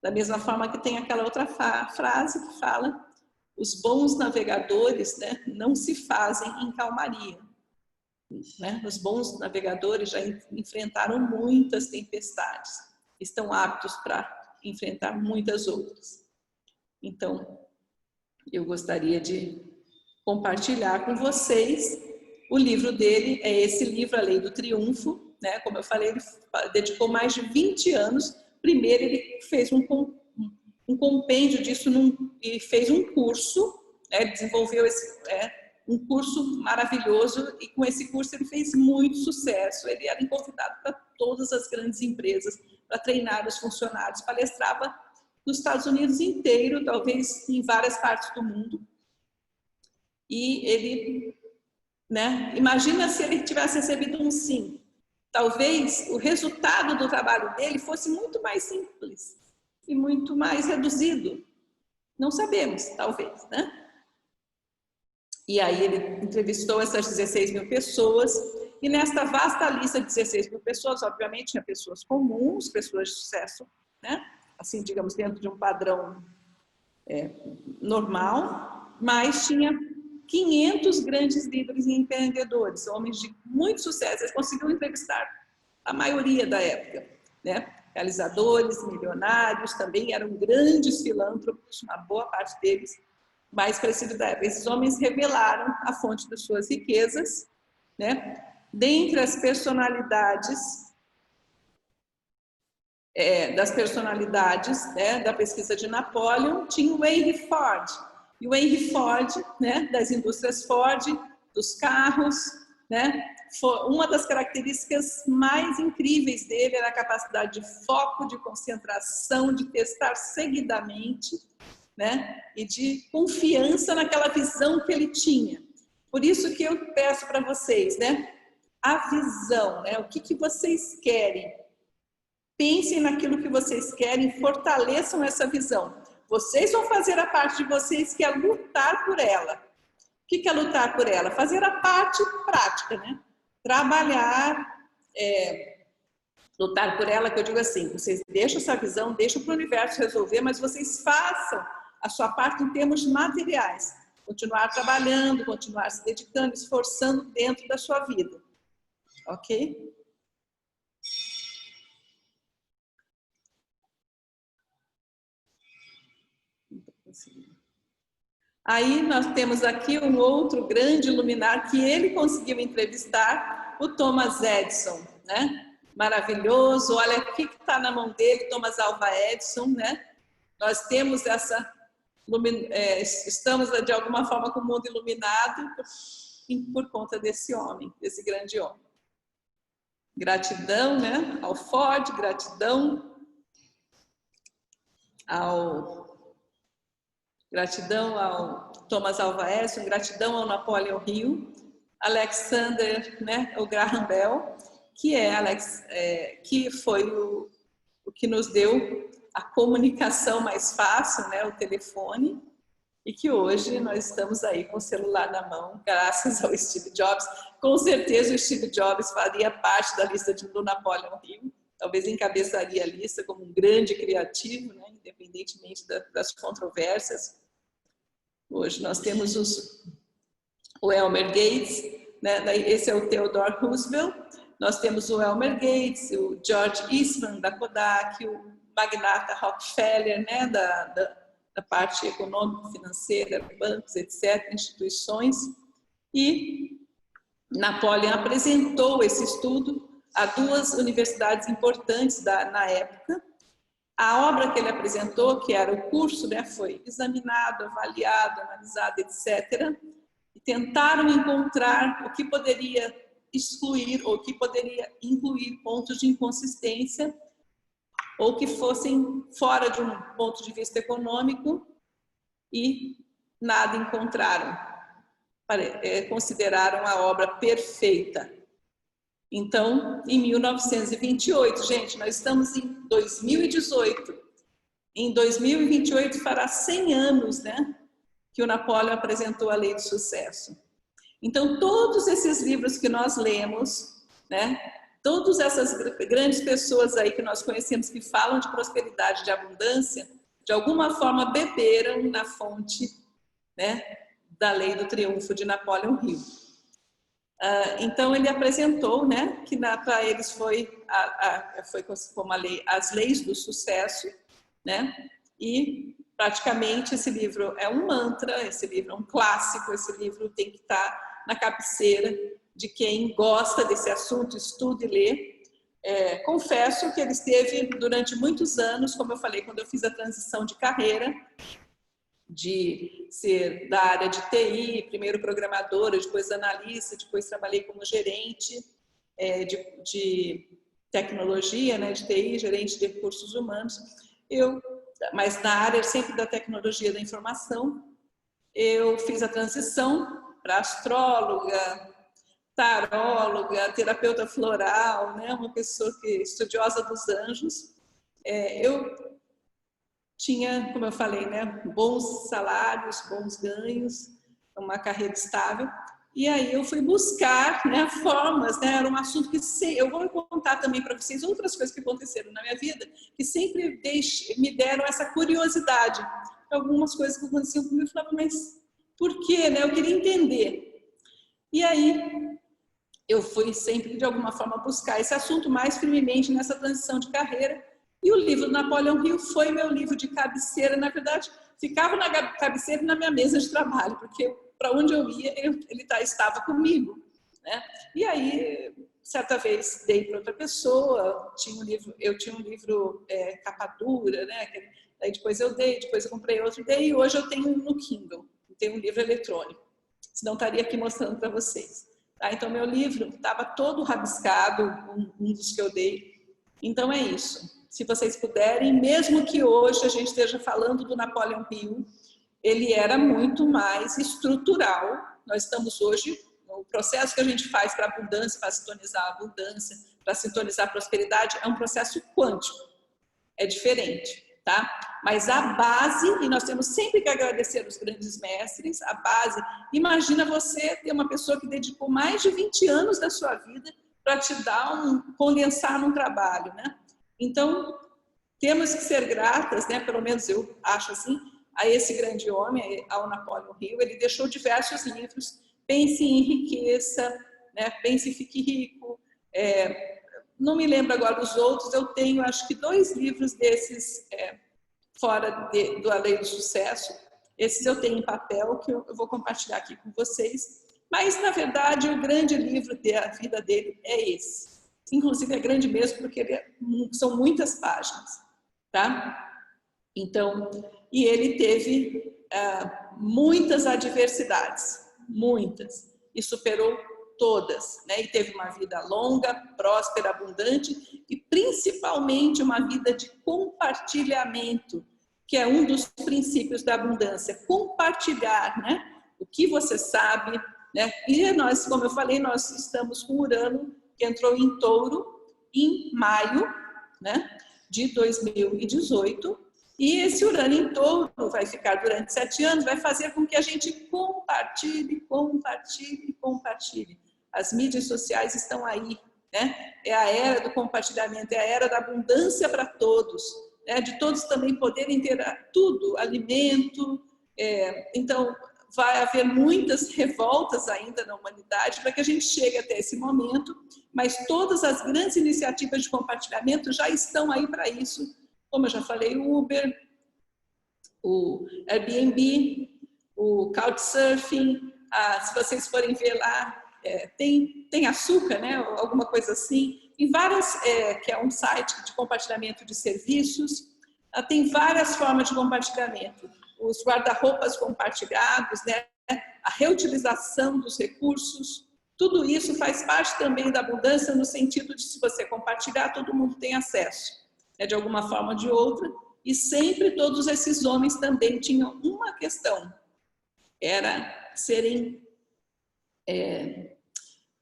Speaker 1: Da mesma forma que tem aquela outra frase que fala: os bons navegadores, né, não se fazem em calmaria. Né? Os bons navegadores já enfrentaram muitas tempestades, estão aptos para enfrentar muitas outras. Então, eu gostaria de compartilhar com vocês o livro dele, é esse livro, A Lei do Triunfo, né? Como eu falei, ele dedicou mais de 20 anos. Primeiro, ele fez um compêndio disso e fez um curso, né? Desenvolveu um curso maravilhoso, e com esse curso ele fez muito sucesso. Ele era convidado para todas as grandes empresas para treinar os funcionários, palestrava nos Estados Unidos inteiro, talvez em várias partes do mundo. E ele, né, imagina se ele tivesse recebido um sim. Talvez o resultado do trabalho dele fosse muito mais simples e muito mais reduzido. Não sabemos, talvez, né? E aí ele entrevistou essas 16 mil pessoas, e nesta vasta lista de 16 mil pessoas, obviamente, tinha pessoas comuns, pessoas de sucesso, né? Assim, digamos, dentro de um padrão normal, mas tinha 500 grandes líderes e empreendedores, homens de muito sucesso. Eles conseguiram entrevistar a maioria da época, né? Realizadores, milionários, também eram grandes filântropos, uma boa parte deles, mais parecido da época. Esses homens revelaram a fonte das suas riquezas, né? Dentre as personalidades, né, da pesquisa de Napoleon, tinha o Henry Ford. E o Henry Ford, né, das indústrias Ford, dos carros, né, uma das características mais incríveis dele era a capacidade de foco, de concentração, de testar seguidamente, né, e de confiança naquela visão que ele tinha. Por isso que eu peço para vocês, né, a visão, né, o que vocês querem. Pensem naquilo que vocês querem, fortaleçam essa visão. Vocês vão fazer a parte de vocês, que é lutar por ela. O que é lutar por ela? Fazer a parte prática, né? Trabalhar, lutar por ela, que eu digo assim, vocês deixam essa visão, deixam para o universo resolver, mas vocês façam a sua parte em termos materiais. Continuar trabalhando, continuar se dedicando, esforçando dentro da sua vida. Ok? Aí nós temos aqui um outro grande luminar que ele conseguiu entrevistar, o Thomas Edison, né? Maravilhoso, olha o que está na mão dele, Thomas Alva Edison, né? Nós temos estamos de alguma forma com o mundo iluminado por conta desse homem, desse grande homem. Gratidão, né? Ao Ford, gratidão ao Thomas Alva Edison, gratidão ao Napoleon Hill, Alexander, né, o Graham Bell, que foi o que nos deu a comunicação mais fácil, né, o telefone, e que hoje nós estamos aí com o celular na mão, graças ao Steve Jobs. Com certeza o Steve Jobs faria parte da lista do Napoleon Hill, talvez encabeçaria a lista como um grande criativo, né, independentemente das controvérsias. Hoje nós temos o Elmer Gates, né? Esse é o Theodore Roosevelt. Nós temos o Elmer Gates, o George Eastman da Kodak, o magnata Rockefeller, né? da parte econômica, financeira, bancos, etc., instituições. E Napoleon apresentou esse estudo a duas universidades importantes na época. A obra que ele apresentou, que era o curso, né, foi examinado, avaliado, analisado, etc. E tentaram encontrar o que poderia excluir ou o que poderia incluir pontos de inconsistência ou que fossem fora de um ponto de vista econômico, e nada encontraram. Consideraram a obra perfeita. Então, em 1928, gente, nós estamos em 2018. Em 2028 fará 100 anos, né, que o Napoleon apresentou a Lei do Sucesso. Então, todos esses livros que nós lemos, né, todas essas grandes pessoas aí que nós conhecemos que falam de prosperidade, de abundância, de alguma forma beberam na fonte, né, da Lei do Triunfo de Napoleon Hill. Então ele apresentou, né, que para eles foi como as leis do sucesso, né? E praticamente esse livro é um mantra, esse livro é um clássico, esse livro tem que estar na cabeceira de quem gosta desse assunto, estuda e lê. Confesso que ele esteve durante muitos anos, como eu falei, quando eu fiz a transição de carreira, de ser da área de TI, primeiro programadora, depois analista, depois trabalhei como gerente de tecnologia, né, de TI, gerente de recursos humanos. Mas na área sempre da tecnologia da informação, eu fiz a transição para astróloga, taróloga, terapeuta floral, né, uma pessoa estudiosa dos anjos. Eu tinha, como eu falei, né, bons salários, bons ganhos, uma carreira estável. E aí eu fui buscar, né, formas, né, era um assunto que eu vou contar também para vocês outras coisas que aconteceram na minha vida, que sempre me deram essa curiosidade. Algumas coisas que aconteciam comigo, eu falava, mas por quê? Né? Eu queria entender. E aí eu fui sempre, de alguma forma, buscar esse assunto mais firmemente nessa transição de carreira. E o livro do Napoleão Hill foi meu livro de cabeceira. Na verdade, ficava na cabeceira e na minha mesa de trabalho, porque para onde eu ia, ele estava comigo, né? E aí, certa vez, dei para outra pessoa, eu tinha um livro capa dura, né? Aí depois eu comprei outro, dei, e hoje eu tenho no Kindle, tenho um livro eletrônico, senão estaria aqui mostrando para vocês. Tá? Então, meu livro estava todo rabiscado, um dos que eu dei. Então, é isso. Se vocês puderem, mesmo que hoje a gente esteja falando do Napoleão Hill, ele era muito mais estrutural. Nós estamos hoje, o processo que a gente faz para a abundância, para sintonizar a abundância, para sintonizar a prosperidade, é um processo quântico. É diferente, tá? Mas a base, e nós temos sempre que agradecer os grandes mestres, a base, imagina você ter uma pessoa que dedicou mais de 20 anos da sua vida para te dar condensar num trabalho, né? Então, temos que ser gratas, né? Pelo menos eu acho assim, a esse grande homem, ao Napoleão Hill. Ele deixou diversos livros, Pense e Enriqueça, né? Pense e Fique Rico, não me lembro agora os outros, eu tenho acho que 2 livros desses fora do A Lei do Sucesso. Esses eu tenho em papel, que eu vou compartilhar aqui com vocês. Mas, na verdade, o grande livro da vida dele é esse. Inclusive, é grande mesmo, porque são muitas páginas, tá? Então, e ele teve muitas adversidades, muitas, e superou todas, né? E teve uma vida longa, próspera, abundante e principalmente uma vida de compartilhamento, que é um dos princípios da abundância, compartilhar, né? O que você sabe, né? E nós, como eu falei, nós estamos com Urano, que entrou em Touro em maio, né? De 2018, e esse Urano em Touro vai ficar durante 7 anos, vai fazer com que a gente compartilhe, compartilhe, compartilhe. As mídias sociais estão aí, né? É a era do compartilhamento, é a era da abundância para todos, né? De todos também poderem ter tudo, alimento. Então, vai haver muitas revoltas ainda na humanidade para que a gente chegue até esse momento, mas todas as grandes iniciativas de compartilhamento já estão aí para isso. Como eu já falei, o Uber, o Airbnb, o Couchsurfing, se vocês forem ver lá, tem açúcar, né? Alguma coisa assim. Tem várias, que é um site de compartilhamento de serviços. Tem várias formas de compartilhamento. Os guarda-roupas compartilhados, né? A reutilização dos recursos. Tudo isso faz parte também da abundância no sentido de se você compartilhar, todo mundo tem acesso, né? De alguma forma ou de outra. E sempre todos esses homens também tinham uma questão. Era serem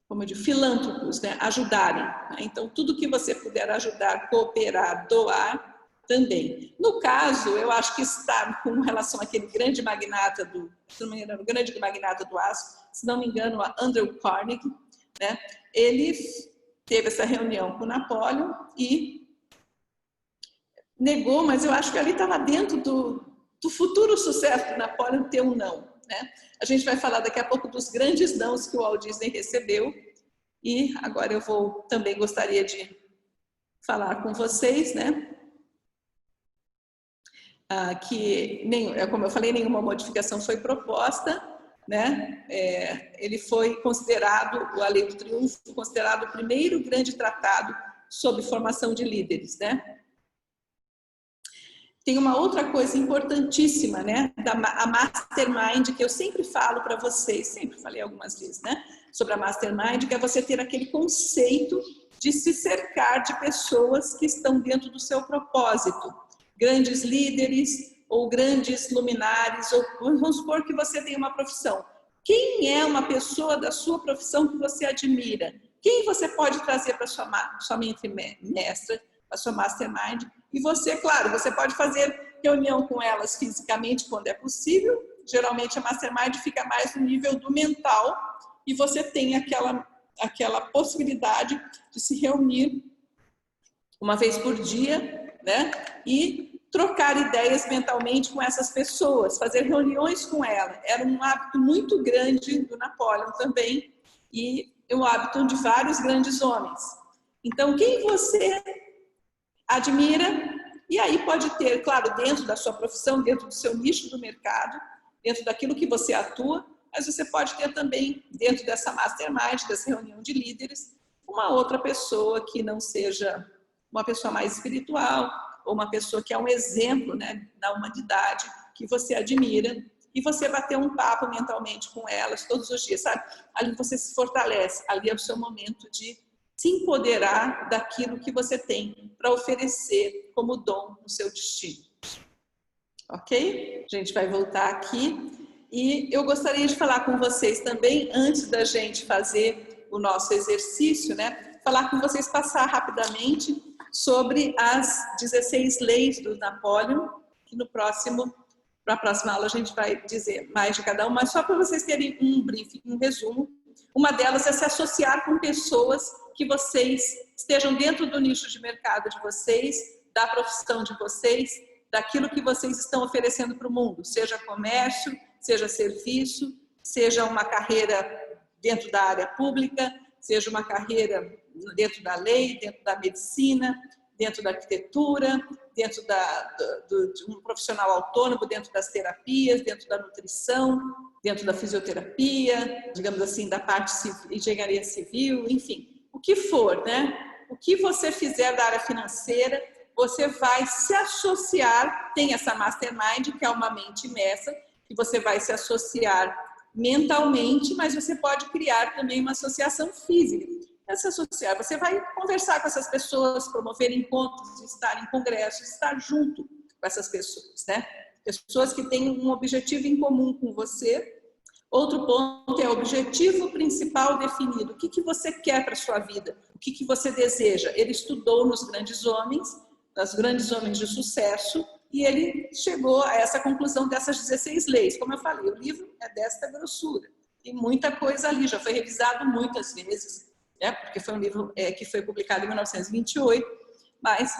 Speaker 1: como eu digo, filântropos, né? Ajudarem. Né? Então, tudo que você puder ajudar, cooperar, doar, também. No caso, eu acho que está com relação àquele grande magnata se não me engano, o grande magnata do aço, se não me engano, a Andrew Carnegie, né? Ele teve essa reunião com Napoleão e negou, mas eu acho que ali estava dentro do futuro sucesso do Napoleão ter um não. Né? A gente vai falar daqui a pouco dos grandes nãos que o Walt Disney recebeu. E agora eu também gostaria de falar com vocês, né? que, como eu falei, nenhuma modificação foi proposta, né? Ele foi considerado, a Lei do Triunfo, considerado o primeiro grande tratado sobre formação de líderes, né? Tem uma outra coisa importantíssima, né? A Mastermind, que eu sempre falo para vocês, sempre falei algumas vezes, né? Sobre a Mastermind, que é você ter aquele conceito de se cercar de pessoas que estão dentro do seu propósito. Grandes líderes ou grandes luminares, ou vamos supor que você tem uma profissão. Quem é uma pessoa da sua profissão que você admira? Quem você pode trazer para a sua mente mestra, a sua Mastermind? E você, claro, você pode fazer reunião com elas fisicamente quando é possível. Geralmente a Mastermind fica mais no nível do mental e você tem aquela possibilidade de se reunir uma vez por dia, né? E trocar ideias mentalmente com essas pessoas, fazer reuniões com elas. Era um hábito muito grande do Napoleão também e o hábito de vários grandes homens. Então, quem você admira, e aí pode ter, claro, dentro da sua profissão, dentro do seu nicho do mercado, dentro daquilo que você atua, mas você pode ter também, dentro dessa Mastermind, dessa reunião de líderes, uma outra pessoa que não seja uma pessoa mais espiritual, ou uma pessoa que é um exemplo, né, da humanidade, que você admira, e você bater um papo mentalmente com elas todos os dias, sabe? Ali você se fortalece, ali é o seu momento de se empoderar daquilo que você tem para oferecer como dom no seu destino. Ok? A gente vai voltar aqui. E eu gostaria de falar com vocês também, antes da gente fazer o nosso exercício, né? Falar com vocês, passar rapidamente sobre as 16 leis do Napoleão, que para a próxima aula a gente vai dizer mais de cada uma, mas só para vocês terem um briefing, um resumo. Uma delas é se associar com pessoas que vocês estejam dentro do nicho de mercado de vocês, da profissão de vocês, daquilo que vocês estão oferecendo para o mundo, seja comércio, seja serviço, seja uma carreira dentro da área pública, seja uma carreira dentro da lei, dentro da medicina, dentro da arquitetura, dentro de um profissional autônomo, dentro das terapias, dentro da nutrição, dentro da fisioterapia, digamos assim, da parte de engenharia civil, enfim, o que for, né? O que você fizer da área financeira, você vai se associar, tem essa Mastermind, que é uma mente mestra, que você vai se associar mentalmente, mas você pode criar também uma associação física. Se associar, você vai conversar com essas pessoas, promover encontros, estar em congressos, estar junto com essas pessoas, né? Pessoas que têm um objetivo em comum com você. Outro ponto é o objetivo principal definido. O que você quer para a sua vida? O que você deseja? Ele estudou nos grandes homens de sucesso, e ele chegou a essa conclusão dessas 16 leis. Como eu falei, o livro é desta grossura. Tem muita coisa ali, já foi revisado muitas vezes, né? Porque foi um livro que foi publicado em 1928, mas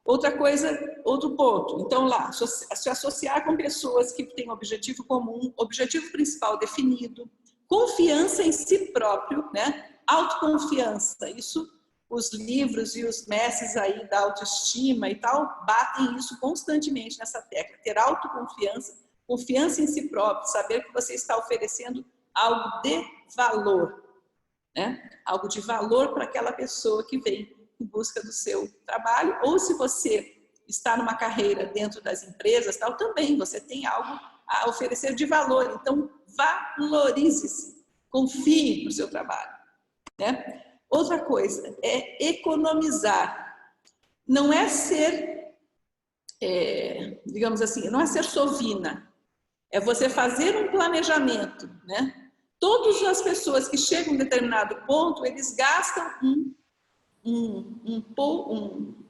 Speaker 1: outra coisa, outro ponto. Então, lá, se associar com pessoas que têm objetivo comum, objetivo principal definido, confiança em si próprio, né? Autoconfiança. Isso, os livros e os mestres aí da autoestima e tal, batem isso constantemente nessa tecla. Ter autoconfiança, confiança em si próprio, saber que você está oferecendo algo de valor, né? Algo de valor para aquela pessoa que vem em busca do seu trabalho, ou se você está numa carreira dentro das empresas, tal, também você tem algo a oferecer de valor. Então, valorize-se, confie no seu trabalho, né? Outra coisa é economizar. Não é ser, digamos assim, não é ser sovina. É você fazer um planejamento, né? Todas as pessoas que chegam a um determinado ponto, eles gastam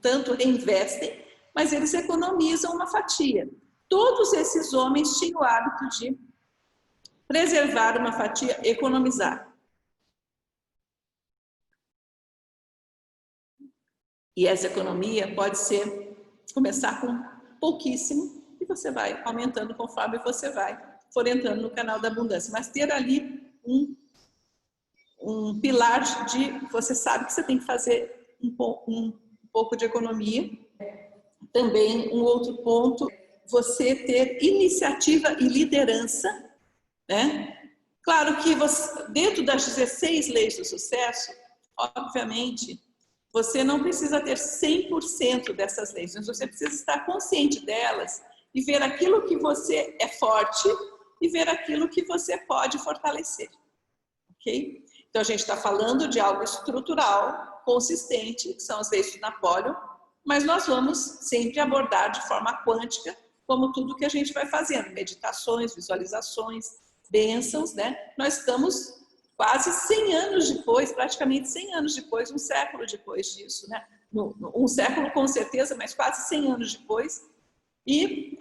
Speaker 1: tanto reinvestem, mas eles economizam uma fatia. Todos esses homens tinham o hábito de preservar uma fatia, economizar. E essa economia pode começar com pouquíssimo e você vai aumentando conforme você for entrando no canal da abundância. Mas ter ali um pilar de você sabe que você tem que fazer um pouco de economia. Também um outro ponto você ter iniciativa e liderança, né? Claro que você, dentro das 16 leis do sucesso, obviamente, você não precisa ter 100% dessas leis, mas você precisa estar consciente delas e ver aquilo que você é forte e ver aquilo que você pode fortalecer, ok? Então, a gente está falando de algo estrutural, consistente, que são as leis de Napoleon, mas nós vamos sempre abordar de forma quântica, como tudo que a gente vai fazendo, meditações, visualizações, bênçãos, né? Nós estamos quase 100 anos depois, praticamente 100 anos depois, um século depois disso, né? Um século com certeza, mas quase 100 anos depois, e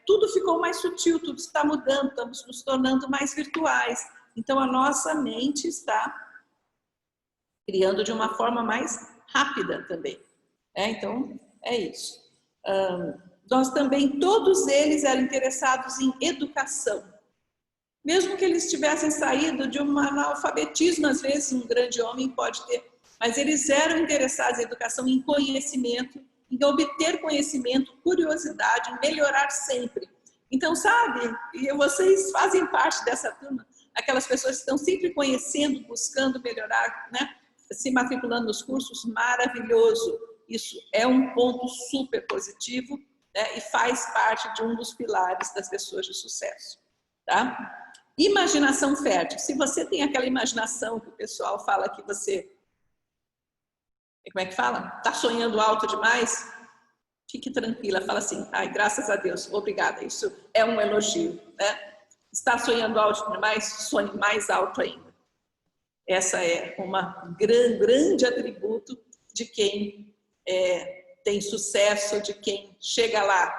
Speaker 1: tudo ficou mais sutil, tudo está mudando, estamos nos tornando mais virtuais. Então, a nossa mente está criando de uma forma mais rápida também. Então, é isso. Nós também, todos eles eram interessados em educação. Mesmo que eles tivessem saído de um analfabetismo, às vezes um grande homem pode ter, mas eles eram interessados em educação, em conhecimento, em obter conhecimento, curiosidade, em melhorar sempre. Então, sabe, e vocês fazem parte dessa turma, aquelas pessoas que estão sempre conhecendo, buscando melhorar, né? Se matriculando nos cursos, maravilhoso. Isso é um ponto super positivo, né? E faz parte de um dos pilares das pessoas de sucesso, tá? Imaginação fértil. Se você tem aquela imaginação que o pessoal fala que você... Como é que fala? Está sonhando alto demais? Fique tranquila, fala assim, ai, graças a Deus, obrigada, isso é um elogio, né? Está sonhando alto demais? Sonhe mais alto ainda. Essa é uma grande atributo de quem tem sucesso, de quem chega lá.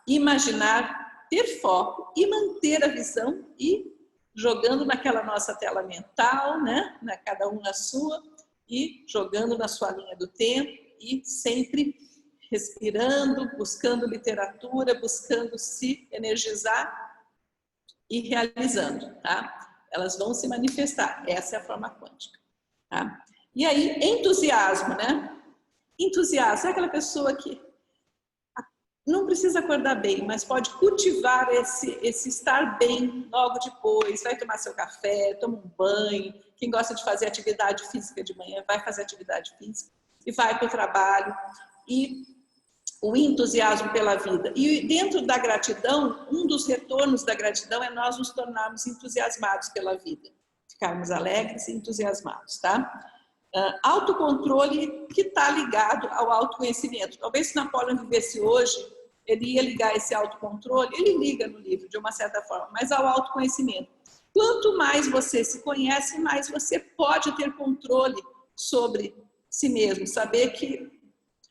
Speaker 1: Imaginar, ter foco e manter a visão e jogando naquela nossa tela mental, né? Cada um na sua, e jogando na sua linha do tempo e sempre respirando, buscando literatura, buscando se energizar e realizando, tá? Elas vão se manifestar, essa é a forma quântica, tá? E aí, entusiasmo, né? Entusiasmo é aquela pessoa que não precisa acordar bem, mas pode cultivar esse estar bem logo depois, vai tomar seu café, toma um banho, quem gosta de fazer atividade física de manhã vai fazer atividade física e vai para o trabalho, e o entusiasmo pela vida. E dentro da gratidão, um dos retornos da gratidão é nós nos tornarmos entusiasmados pela vida, ficarmos alegres e entusiasmados, tá? Autocontrole que está ligado ao autoconhecimento. Talvez se Napoleon vivesse hoje, ele ia ligar esse autocontrole, ele liga no livro de uma certa forma, mas ao autoconhecimento. Quanto mais você se conhece, mais você pode ter controle sobre si mesmo, saber que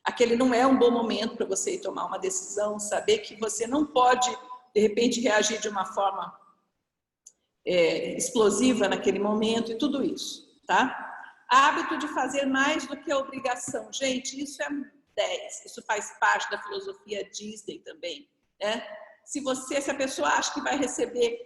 Speaker 1: aquele não é um bom momento para você ir tomar uma decisão, saber que você não pode, de repente, reagir de uma forma explosiva naquele momento e tudo isso, tá? Hábito de fazer mais do que a obrigação. Gente, isso é 10. Isso faz parte da filosofia Disney também, né? Se a pessoa acha que vai receber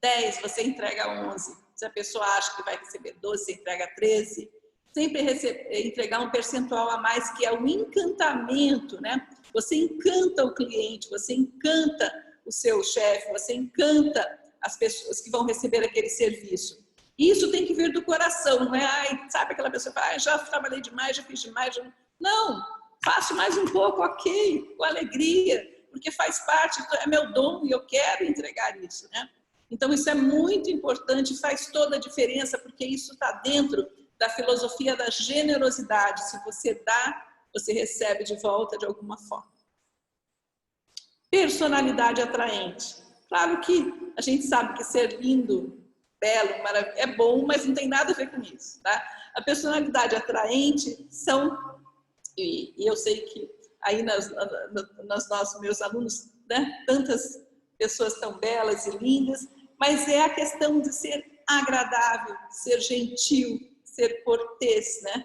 Speaker 1: 10, você entrega 11. Se a pessoa acha que vai receber 12, você entrega 13. Sempre entregar um percentual a mais, que é o encantamento, né? Você encanta o cliente, você encanta o seu chefe, você encanta as pessoas que vão receber aquele serviço. Isso tem que vir do coração, não é? Ai, sabe aquela pessoa que fala, já trabalhei demais, já fiz demais. Já... Não, faço mais um pouco, ok, com alegria, porque faz parte, é meu dom e eu quero entregar isso, né? Então isso é muito importante, faz toda a diferença, porque isso está dentro da filosofia da generosidade. Se você dá, você recebe de volta de alguma forma. Personalidade atraente. Claro que a gente sabe que ser lindo, belo, maravilhoso, é bom, mas não tem nada a ver com isso, tá? A personalidade atraente são, e eu sei que aí nos meus alunos, né, tantas pessoas tão belas e lindas, mas é a questão de ser agradável, ser gentil, ser cortês, né?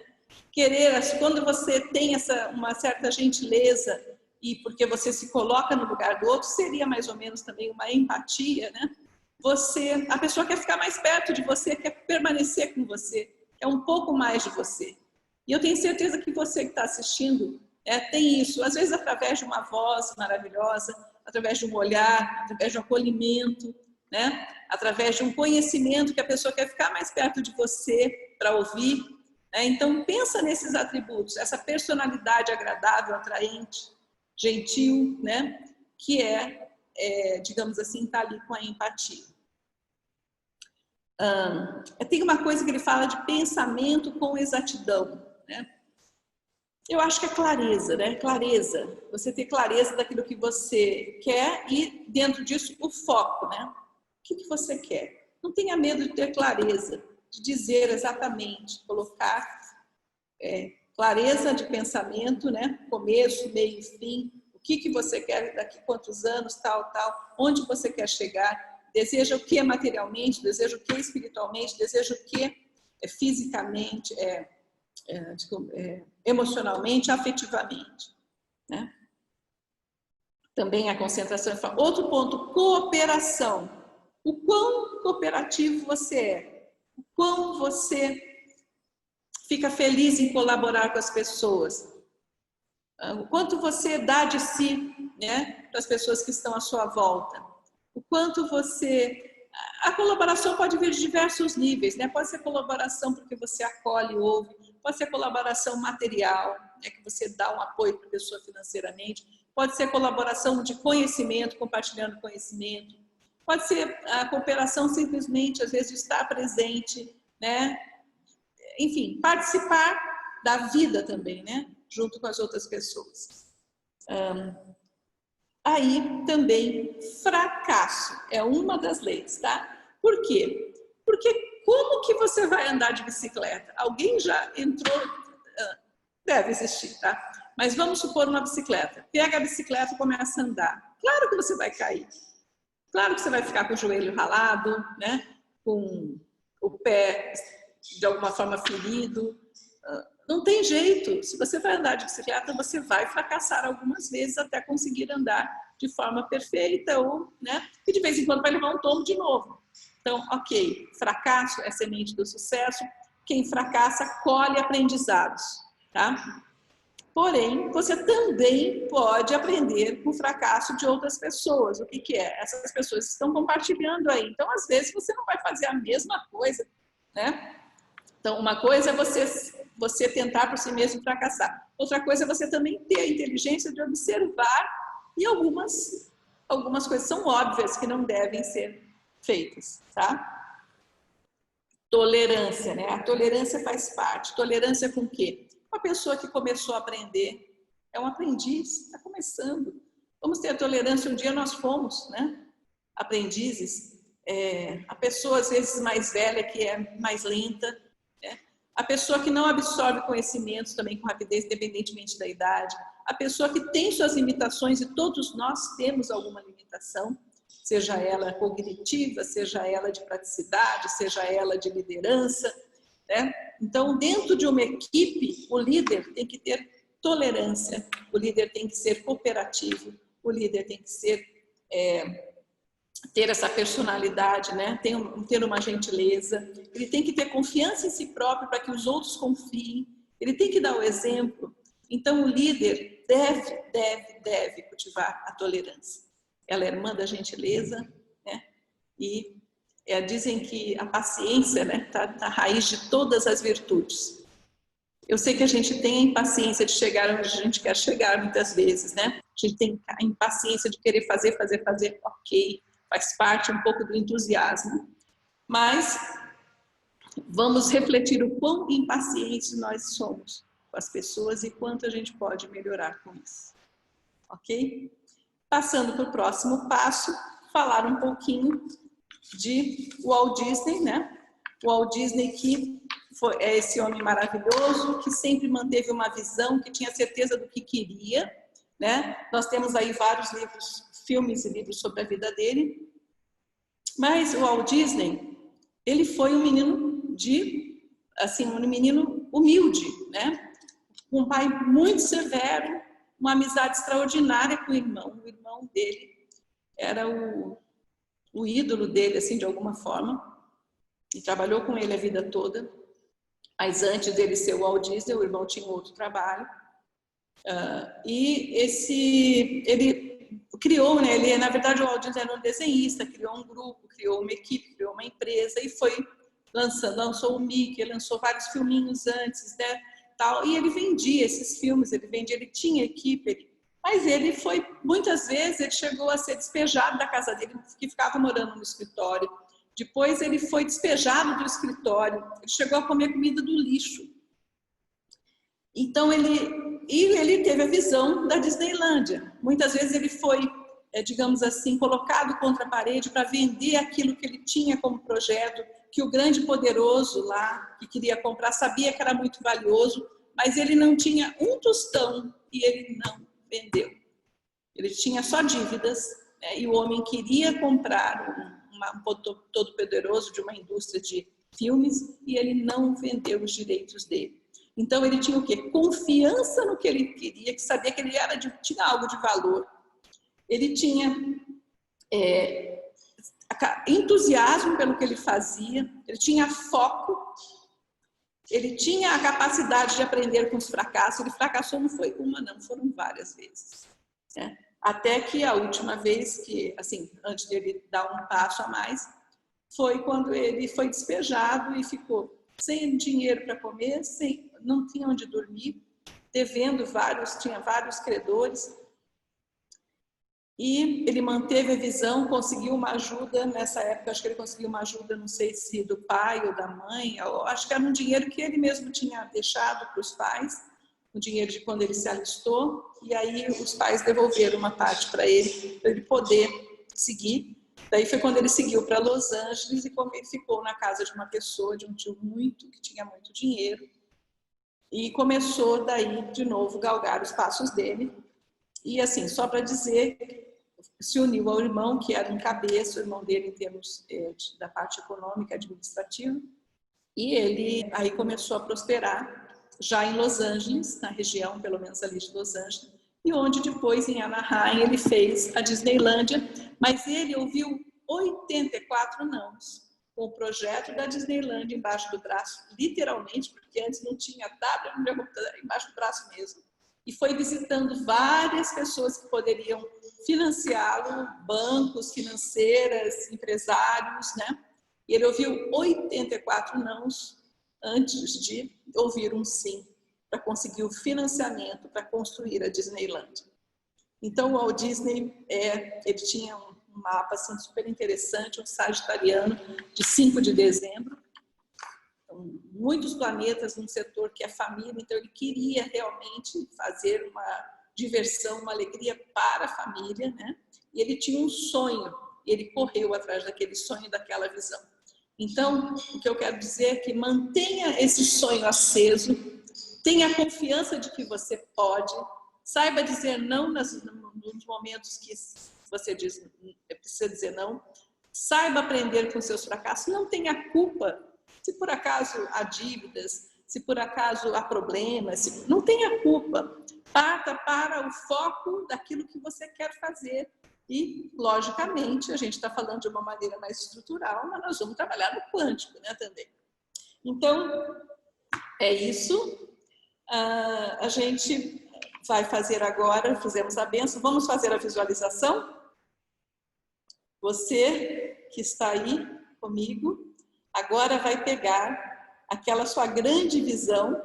Speaker 1: Querer, quando você tem uma certa gentileza e porque você se coloca no lugar do outro, seria mais ou menos também uma empatia, né? A pessoa quer ficar mais perto de você, quer permanecer com você, quer um pouco mais de você. E eu tenho certeza que você que está assistindo tem isso, às vezes através de uma voz maravilhosa, através de um olhar, através de um acolhimento, né? Através de um conhecimento que a pessoa quer ficar mais perto de você para ouvir. Né? Então, pensa nesses atributos, essa personalidade agradável, atraente, gentil, né? Que digamos assim, está ali com a empatia. Tem uma coisa que ele fala de pensamento com exatidão, né? Eu acho que é clareza, né? Clareza. Você ter clareza daquilo que você quer e, dentro disso, o foco, né? O que você quer? Não tenha medo de ter clareza, de dizer exatamente, colocar clareza de pensamento, né? Começo, meio e fim. O que você quer daqui a quantos anos, tal. Onde você quer chegar. Deseja o que materialmente, deseja o que espiritualmente, deseja o que fisicamente, emocionalmente, afetivamente. Né? Também a concentração. Outro ponto, cooperação. O quão cooperativo você é. O quão você fica feliz em colaborar com as pessoas. O quanto você dá de si, né, para as pessoas que estão à sua volta. O quanto você... A colaboração pode vir de diversos níveis, né? Pode ser colaboração porque você acolhe, ouve, pode ser colaboração material, né? Que você dá um apoio para a pessoa financeiramente, pode ser colaboração de conhecimento, compartilhando conhecimento, pode ser a cooperação simplesmente, às vezes, estar presente, né? Enfim, participar da vida também, né? Junto com as outras pessoas. Aí também fracasso é uma das leis, tá? Por quê? Porque como que você vai andar de bicicleta? Alguém já entrou? Deve existir, tá? Mas vamos supor uma bicicleta. Pega a bicicleta e começa a andar. Claro que você vai cair. Claro que você vai ficar com o joelho ralado, né? Com o pé de alguma forma ferido. Não tem jeito. Se você vai andar de bicicleta, você vai fracassar algumas vezes até conseguir andar de forma perfeita, ou, né? E de vez em quando vai levar um tombo de novo. Então, ok, fracasso é semente do sucesso. Quem fracassa colhe aprendizados, tá? Porém, você também pode aprender com o fracasso de outras pessoas. O que é? Essas pessoas estão compartilhando aí. Então, às vezes, você não vai fazer a mesma coisa, né? Então, uma coisa é você tentar por si mesmo fracassar. Outra coisa é você também ter a inteligência de observar, e algumas coisas são óbvias que não devem ser feitas, tá? Tolerância, né? A tolerância faz parte. Tolerância com o quê? Uma pessoa que começou a aprender, é um aprendiz, está começando. Vamos ter a tolerância, um dia nós fomos, né? Aprendizes. A pessoa, às vezes, mais velha, que é mais lenta, a pessoa que não absorve conhecimentos também com rapidez, independentemente da idade. A pessoa que tem suas limitações, e todos nós temos alguma limitação, seja ela cognitiva, seja ela de praticidade, seja ela de liderança, né? Então, dentro de uma equipe, o líder tem que ter tolerância, o líder tem que ser cooperativo, o líder tem que ser... ter essa personalidade, né? Ter uma gentileza, ele tem que ter confiança em si próprio para que os outros confiem, ele tem que dar o exemplo. Então, o líder deve cultivar a tolerância. Ela é irmã da gentileza, né? E dizem que a paciência, né, tá na raiz de todas as virtudes. Eu sei que a gente tem a impaciência de chegar onde a gente quer chegar muitas vezes, né? A gente tem a impaciência de querer fazer, ok. Faz parte um pouco do entusiasmo, mas vamos refletir o quão impacientes nós somos com as pessoas e quanto a gente pode melhorar com isso, ok? Passando para o próximo passo, falar um pouquinho de Walt Disney, né? Walt Disney que é esse homem maravilhoso, que sempre manteve uma visão, que tinha certeza do que queria, né? Nós temos aí vários livros, filmes e livros sobre a vida dele. Mas o Walt Disney, ele foi um menino um menino humilde, né? Um pai muito severo, uma amizade extraordinária com o irmão. O irmão dele era o ídolo dele, assim, de alguma forma, e trabalhou com ele a vida toda. Mas antes dele ser o Walt Disney, o irmão tinha outro trabalho. Ele criou, né? Ele, na verdade, o Walt Disney era um desenhista, criou um grupo, criou uma equipe, criou uma empresa e foi lançou o Mickey, lançou vários filminhos antes, né? Tal, e ele vendia esses filmes, ele tinha equipe, mas ele foi, muitas vezes, ele chegou a ser despejado da casa dele, que ficava morando no escritório. Depois ele foi despejado do escritório, ele chegou a comer comida do lixo. Então ele teve a visão da Disneylândia. Muitas vezes ele foi, digamos assim, colocado contra a parede para vender aquilo que ele tinha como projeto, que o grande poderoso lá, que queria comprar, sabia que era muito valioso, mas ele não tinha um tostão e ele não vendeu. Ele tinha só dívidas, né? E o homem queria comprar um todo-poderoso de uma indústria de filmes e ele não vendeu os direitos dele. Então ele tinha o quê? Confiança no que ele queria, que sabia que ele tinha algo de valor. Ele tinha entusiasmo pelo que ele fazia, ele tinha foco, ele tinha a capacidade de aprender com os fracassos. Ele fracassou não foi uma, não, foram várias vezes, né? Até que a última vez que, assim, antes de ele dar um passo a mais, foi quando ele foi despejado e ficou sem dinheiro para comer, não tinha onde dormir, devendo tinha vários credores. E ele manteve a visão, conseguiu uma ajuda, nessa época acho que ele conseguiu uma ajuda, não sei se do pai ou da mãe, acho que era um dinheiro que ele mesmo tinha deixado para os pais, o dinheiro de quando ele se alistou, e aí os pais devolveram uma parte para ele poder seguir. Daí foi quando ele seguiu para Los Angeles e ficou na casa de uma pessoa, de um tio que tinha muito dinheiro, e começou daí de novo galgar os passos dele. E assim, só para dizer, se uniu ao irmão, que era um cabeça, o irmão dele em termos da parte econômica, administrativa, e ele aí começou a prosperar já em Los Angeles, na região, pelo menos ali de Los Angeles, e onde depois, em Anaheim, ele fez a Disneylândia, mas ele ouviu 84 nãos com o projeto da Disneylândia embaixo do braço, literalmente, porque antes não tinha tablet no meu computador, embaixo do braço mesmo, e foi visitando várias pessoas que poderiam financiá-lo, bancos, financeiras, empresários, né? E ele ouviu 84 nãos antes de ouvir um sim, para conseguir o financiamento para construir a Disneylândia. Então, o Walt Disney, ele tinha um mapa assim, super interessante, um sagitariano de 5 de dezembro, então, muitos planetas num setor que é família, então ele queria realmente fazer uma diversão, uma alegria para a família, né? E ele tinha um sonho, e ele correu atrás daquele sonho, daquela visão. Então, o que eu quero dizer é que mantenha esse sonho aceso, tenha confiança de que você pode, saiba dizer não nos momentos que você precisa dizer não, saiba aprender com seus fracassos, não tenha culpa se por acaso há dívidas, se por acaso há problemas, não tenha culpa, parta para o foco daquilo que você quer fazer. E, logicamente, a gente está falando de uma maneira mais estrutural, mas nós vamos trabalhar no quântico, né, também. Então, é isso. A gente vai fazer agora, fizemos a bênção, vamos fazer a visualização? Você que está aí comigo, agora vai pegar aquela sua grande visão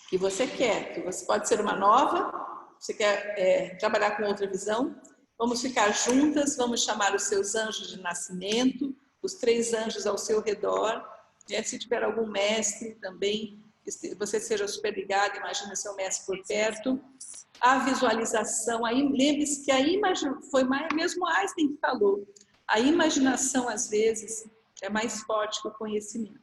Speaker 1: que você quer, que você pode ser uma nova, você quer trabalhar com outra visão, vamos ficar juntas, vamos chamar os seus anjos de nascimento, os 3 anjos ao seu redor, né? Se tiver algum mestre também, que você seja super ligado, imagina seu mestre por perto. A visualização, aí lembre-se que a imaginação, foi mesmo Einstein que falou, a imaginação às vezes é mais forte que o conhecimento,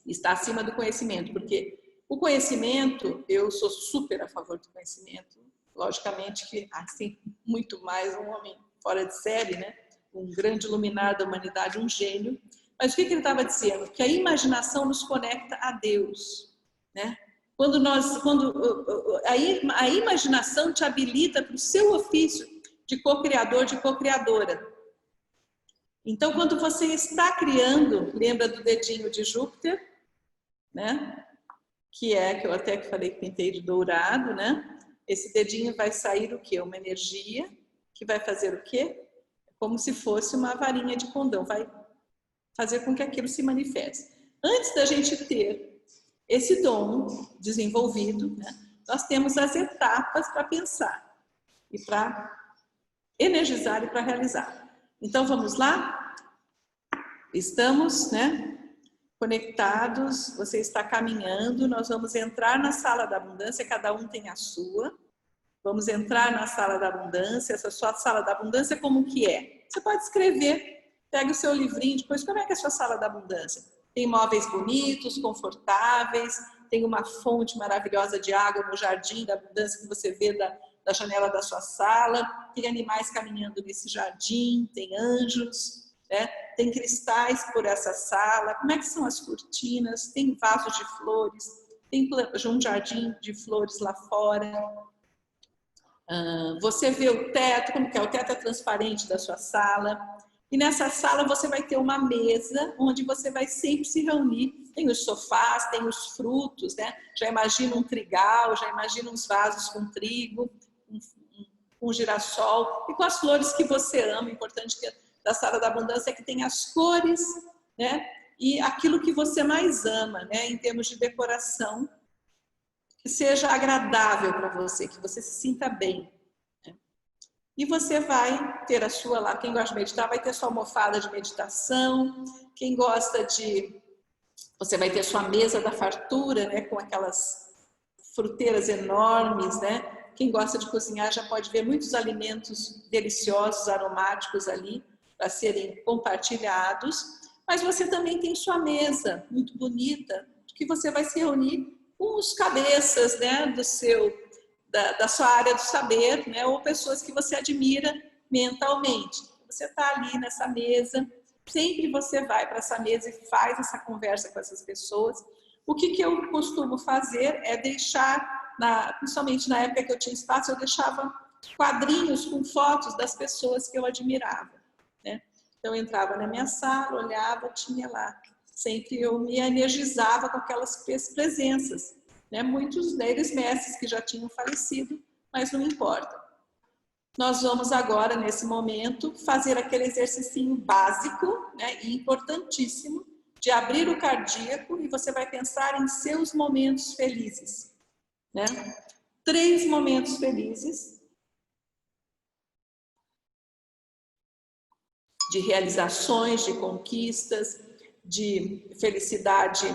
Speaker 1: está acima do conhecimento, porque o conhecimento, eu sou super a favor do conhecimento, logicamente que assim, muito mais um homem fora de série, né? Um grande iluminado da humanidade, um gênio, mas o que ele estava dizendo? Que a imaginação nos conecta a Deus, né? A imaginação te habilita para o seu ofício de co-criador, de co-criadora. Então, quando você está criando, lembra do dedinho de Júpiter, né? Que eu até que falei que pintei de dourado, né? Esse dedinho vai sair o quê? Uma energia que vai fazer o quê? Como se fosse uma varinha de condão, vai fazer com que aquilo se manifeste. Antes da gente ter esse dom desenvolvido, né, nós temos as etapas para pensar e para energizar e para realizar. Então vamos lá? Estamos, né, conectados, você está caminhando, nós vamos entrar na sala da abundância, cada um tem a sua. Vamos entrar na sala da abundância. Essa sua sala da abundância como que é? Você pode escrever, pega o seu livrinho, depois como é que é a sua sala da abundância? Tem móveis bonitos, confortáveis, tem uma fonte maravilhosa de água no jardim da abundância que você vê da janela da sua sala, tem animais caminhando nesse jardim, tem anjos, né? Tem cristais por essa sala, como é que são as cortinas, tem vasos de flores, tem um jardim de flores lá fora. Você vê o teto, como que é? O teto é transparente da sua sala. E nessa sala você vai ter uma mesa onde você vai sempre se reunir. Tem os sofás, tem os frutos, né? Já imagina um trigal, já imagina uns vasos com trigo, um girassol e com as flores que você ama. O importante da sala da abundância é que tem as cores, né? E aquilo que você mais ama, né? Em termos de decoração, que seja agradável para você, que você se sinta bem. Né? E você vai ter a sua lá, quem gosta de meditar vai ter sua almofada de meditação, quem gosta de... Você vai ter sua mesa da fartura, né, com aquelas fruteiras enormes, né? Quem gosta de cozinhar já pode ver muitos alimentos deliciosos, aromáticos ali, para serem compartilhados. Mas você também tem sua mesa, muito bonita, que você vai se reunir com os cabeças, né, da sua área do saber, né, ou pessoas que você admira mentalmente. Você está ali nessa mesa, sempre você vai para essa mesa e faz essa conversa com essas pessoas. O que eu costumo fazer é deixar, principalmente na época que eu tinha espaço, eu deixava quadrinhos com fotos das pessoas que eu admirava. Né? Então eu entrava na minha sala, olhava, tinha lá. Sempre eu me energizava com aquelas presenças. Né? Muitos deles mestres que já tinham falecido, mas não importa. Nós vamos agora, nesse momento, fazer aquele exercício básico, né, e importantíssimo, de abrir o cardíaco e você vai pensar em seus momentos felizes. Né? 3 momentos felizes de realizações, de conquistas, de felicidade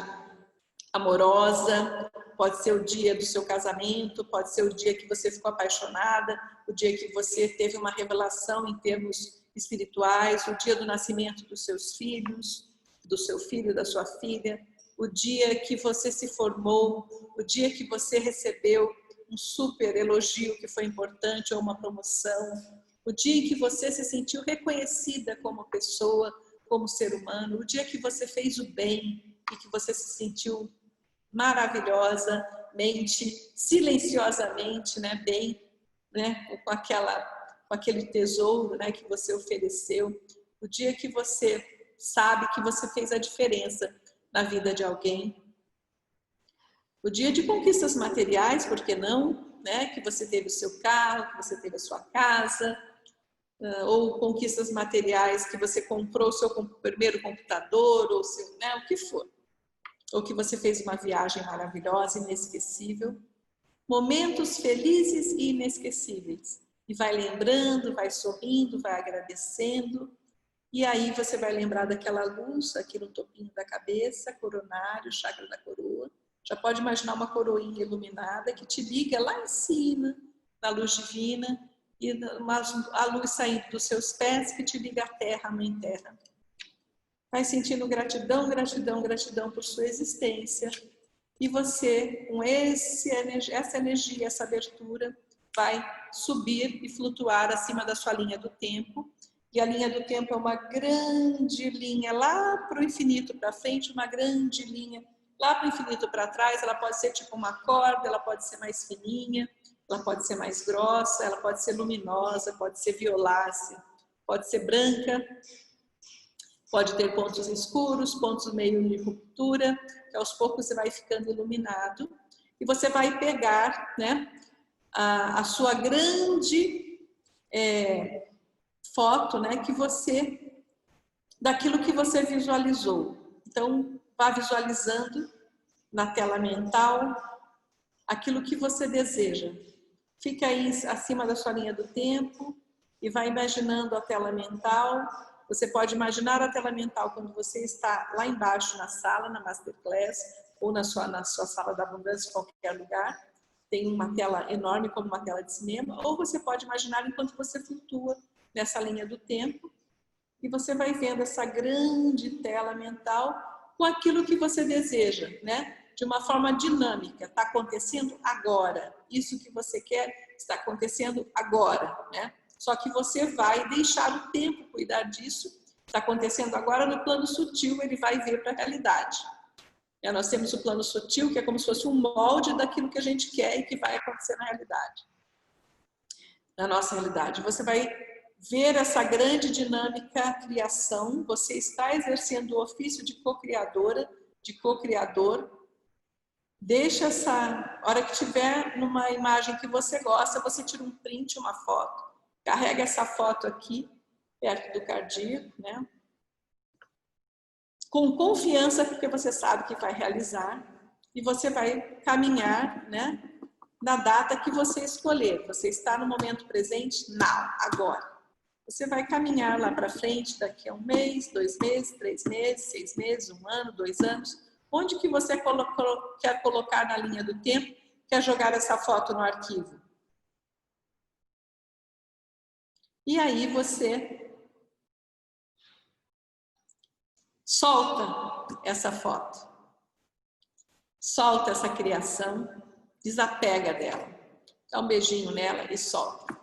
Speaker 1: amorosa. Pode ser o dia do seu casamento, pode ser o dia que você ficou apaixonada, o dia que você teve uma revelação em termos espirituais, o dia do nascimento dos seus filhos, do seu filho, da sua filha, o dia que você se formou, o dia que você recebeu um super elogio que foi importante ou uma promoção, o dia em que você se sentiu reconhecida como pessoa, como ser humano, o dia que você fez o bem e que você se sentiu maravilhosamente, silenciosamente, né, bem, né, com aquele tesouro, né, que você ofereceu, o dia que você sabe que você fez a diferença na vida de alguém, o dia de conquistas materiais, por que não, né, que você teve o seu carro, que você teve a sua casa, ou conquistas materiais que você comprou o seu primeiro computador, ou seu, né, o que for. Ou que você fez uma viagem maravilhosa, inesquecível. Momentos felizes e inesquecíveis. E vai lembrando, vai sorrindo, vai agradecendo. E aí você vai lembrar daquela luz aqui no topinho da cabeça, coronário, chakra da coroa. Já pode imaginar uma coroinha iluminada que te liga lá em cima, na luz divina, e a luz saindo dos seus pés que te liga à terra, à Mãe Terra. Vai sentindo gratidão, gratidão, gratidão por sua existência. E você, com essa energia, essa abertura, vai subir e flutuar acima da sua linha do tempo. E a linha do tempo é uma grande linha lá para o infinito para frente, uma grande linha lá para o infinito para trás. Ela pode ser tipo uma corda, ela pode ser mais fininha, ela pode ser mais grossa, ela pode ser luminosa, pode ser violácea, pode ser branca. Pode ter pontos escuros, pontos meio de ruptura, que aos poucos você vai ficando iluminado. E você vai pegar, né, a sua grande foto, né, daquilo que você visualizou. Então, vá visualizando na tela mental aquilo que você deseja. Fica aí acima da sua linha do tempo e vai imaginando a tela mental. Você pode imaginar a tela mental quando você está lá embaixo na sala, na Masterclass, ou na sua sala da abundância, em qualquer lugar. Tem uma tela enorme como uma tela de cinema, ou você pode imaginar enquanto você flutua nessa linha do tempo e você vai vendo essa grande tela mental com aquilo que você deseja, né? De uma forma dinâmica. Está acontecendo agora. Isso que você quer está acontecendo agora, né? Só que você vai deixar o tempo cuidar disso. Está acontecendo agora no plano sutil, ele vai vir para a realidade. Nós temos o plano sutil, que é como se fosse um molde daquilo que a gente quer e que vai acontecer na realidade. Na nossa realidade. Você vai ver essa grande dinâmica criação. Você está exercendo o ofício de co-criadora, de co-criador. Deixa essa... hora que tiver numa imagem que você gosta, você tira um print, uma foto. Carrega essa foto aqui, perto do cardíaco, né? Com confiança, porque você sabe que vai realizar. E você vai caminhar, né? Na data que você escolher. Você está no momento presente, now, agora. Você vai caminhar lá para frente daqui a 1 mês, 2 meses, 3 meses, 6 meses, 1 ano, 2 anos. Onde que você quer colocar na linha do tempo, quer jogar essa foto no arquivo? E aí você solta essa foto. Solta essa criação, desapega dela. Dá um beijinho nela e solta.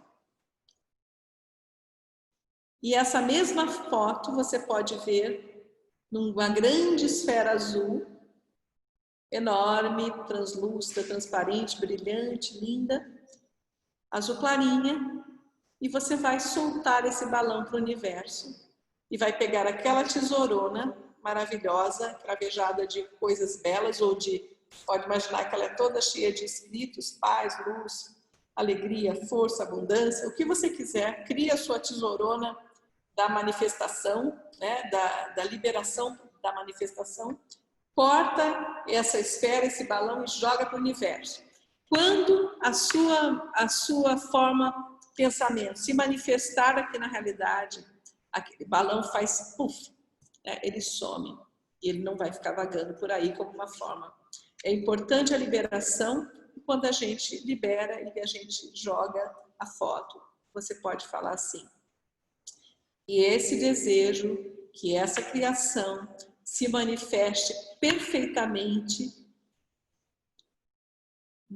Speaker 1: E essa mesma foto você pode ver numa grande esfera azul, enorme, translúcida, transparente, brilhante, linda, azul clarinha, e você vai soltar esse balão para o universo e vai pegar aquela tesourona maravilhosa, cravejada de coisas belas, ou pode imaginar que ela é toda cheia de escritos, paz, luz, alegria, força, abundância, o que você quiser, cria a sua tesourona da manifestação, né, da liberação da manifestação, corta essa esfera, esse balão e joga para o universo. Quando a sua forma, pensamento se manifestar aqui na realidade, aquele balão faz puff, né, ele some, e ele não vai ficar vagando por aí como uma forma. É importante a liberação, quando a gente libera e a gente joga a foto, você pode falar assim: e esse desejo, que essa criação se manifeste perfeitamente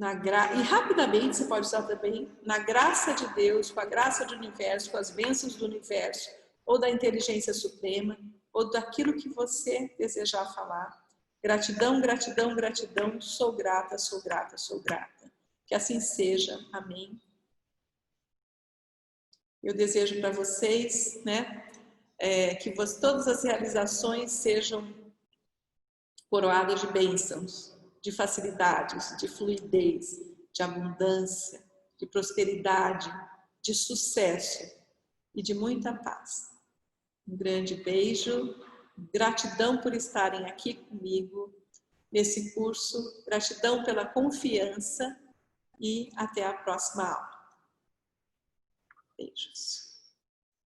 Speaker 1: e rapidamente, você pode usar também, na graça de Deus, com a graça do universo, com as bênçãos do universo, ou da inteligência suprema, ou daquilo que você desejar falar. Gratidão, gratidão, gratidão, sou grata, sou grata, sou grata. Que assim seja. Amém. Eu desejo para vocês, né, que todas as realizações sejam coroadas de bênçãos, de facilidades, de fluidez, de abundância, de prosperidade, de sucesso e de muita paz. Um grande beijo, gratidão por estarem aqui comigo nesse curso, gratidão pela confiança e até a próxima aula. Beijos.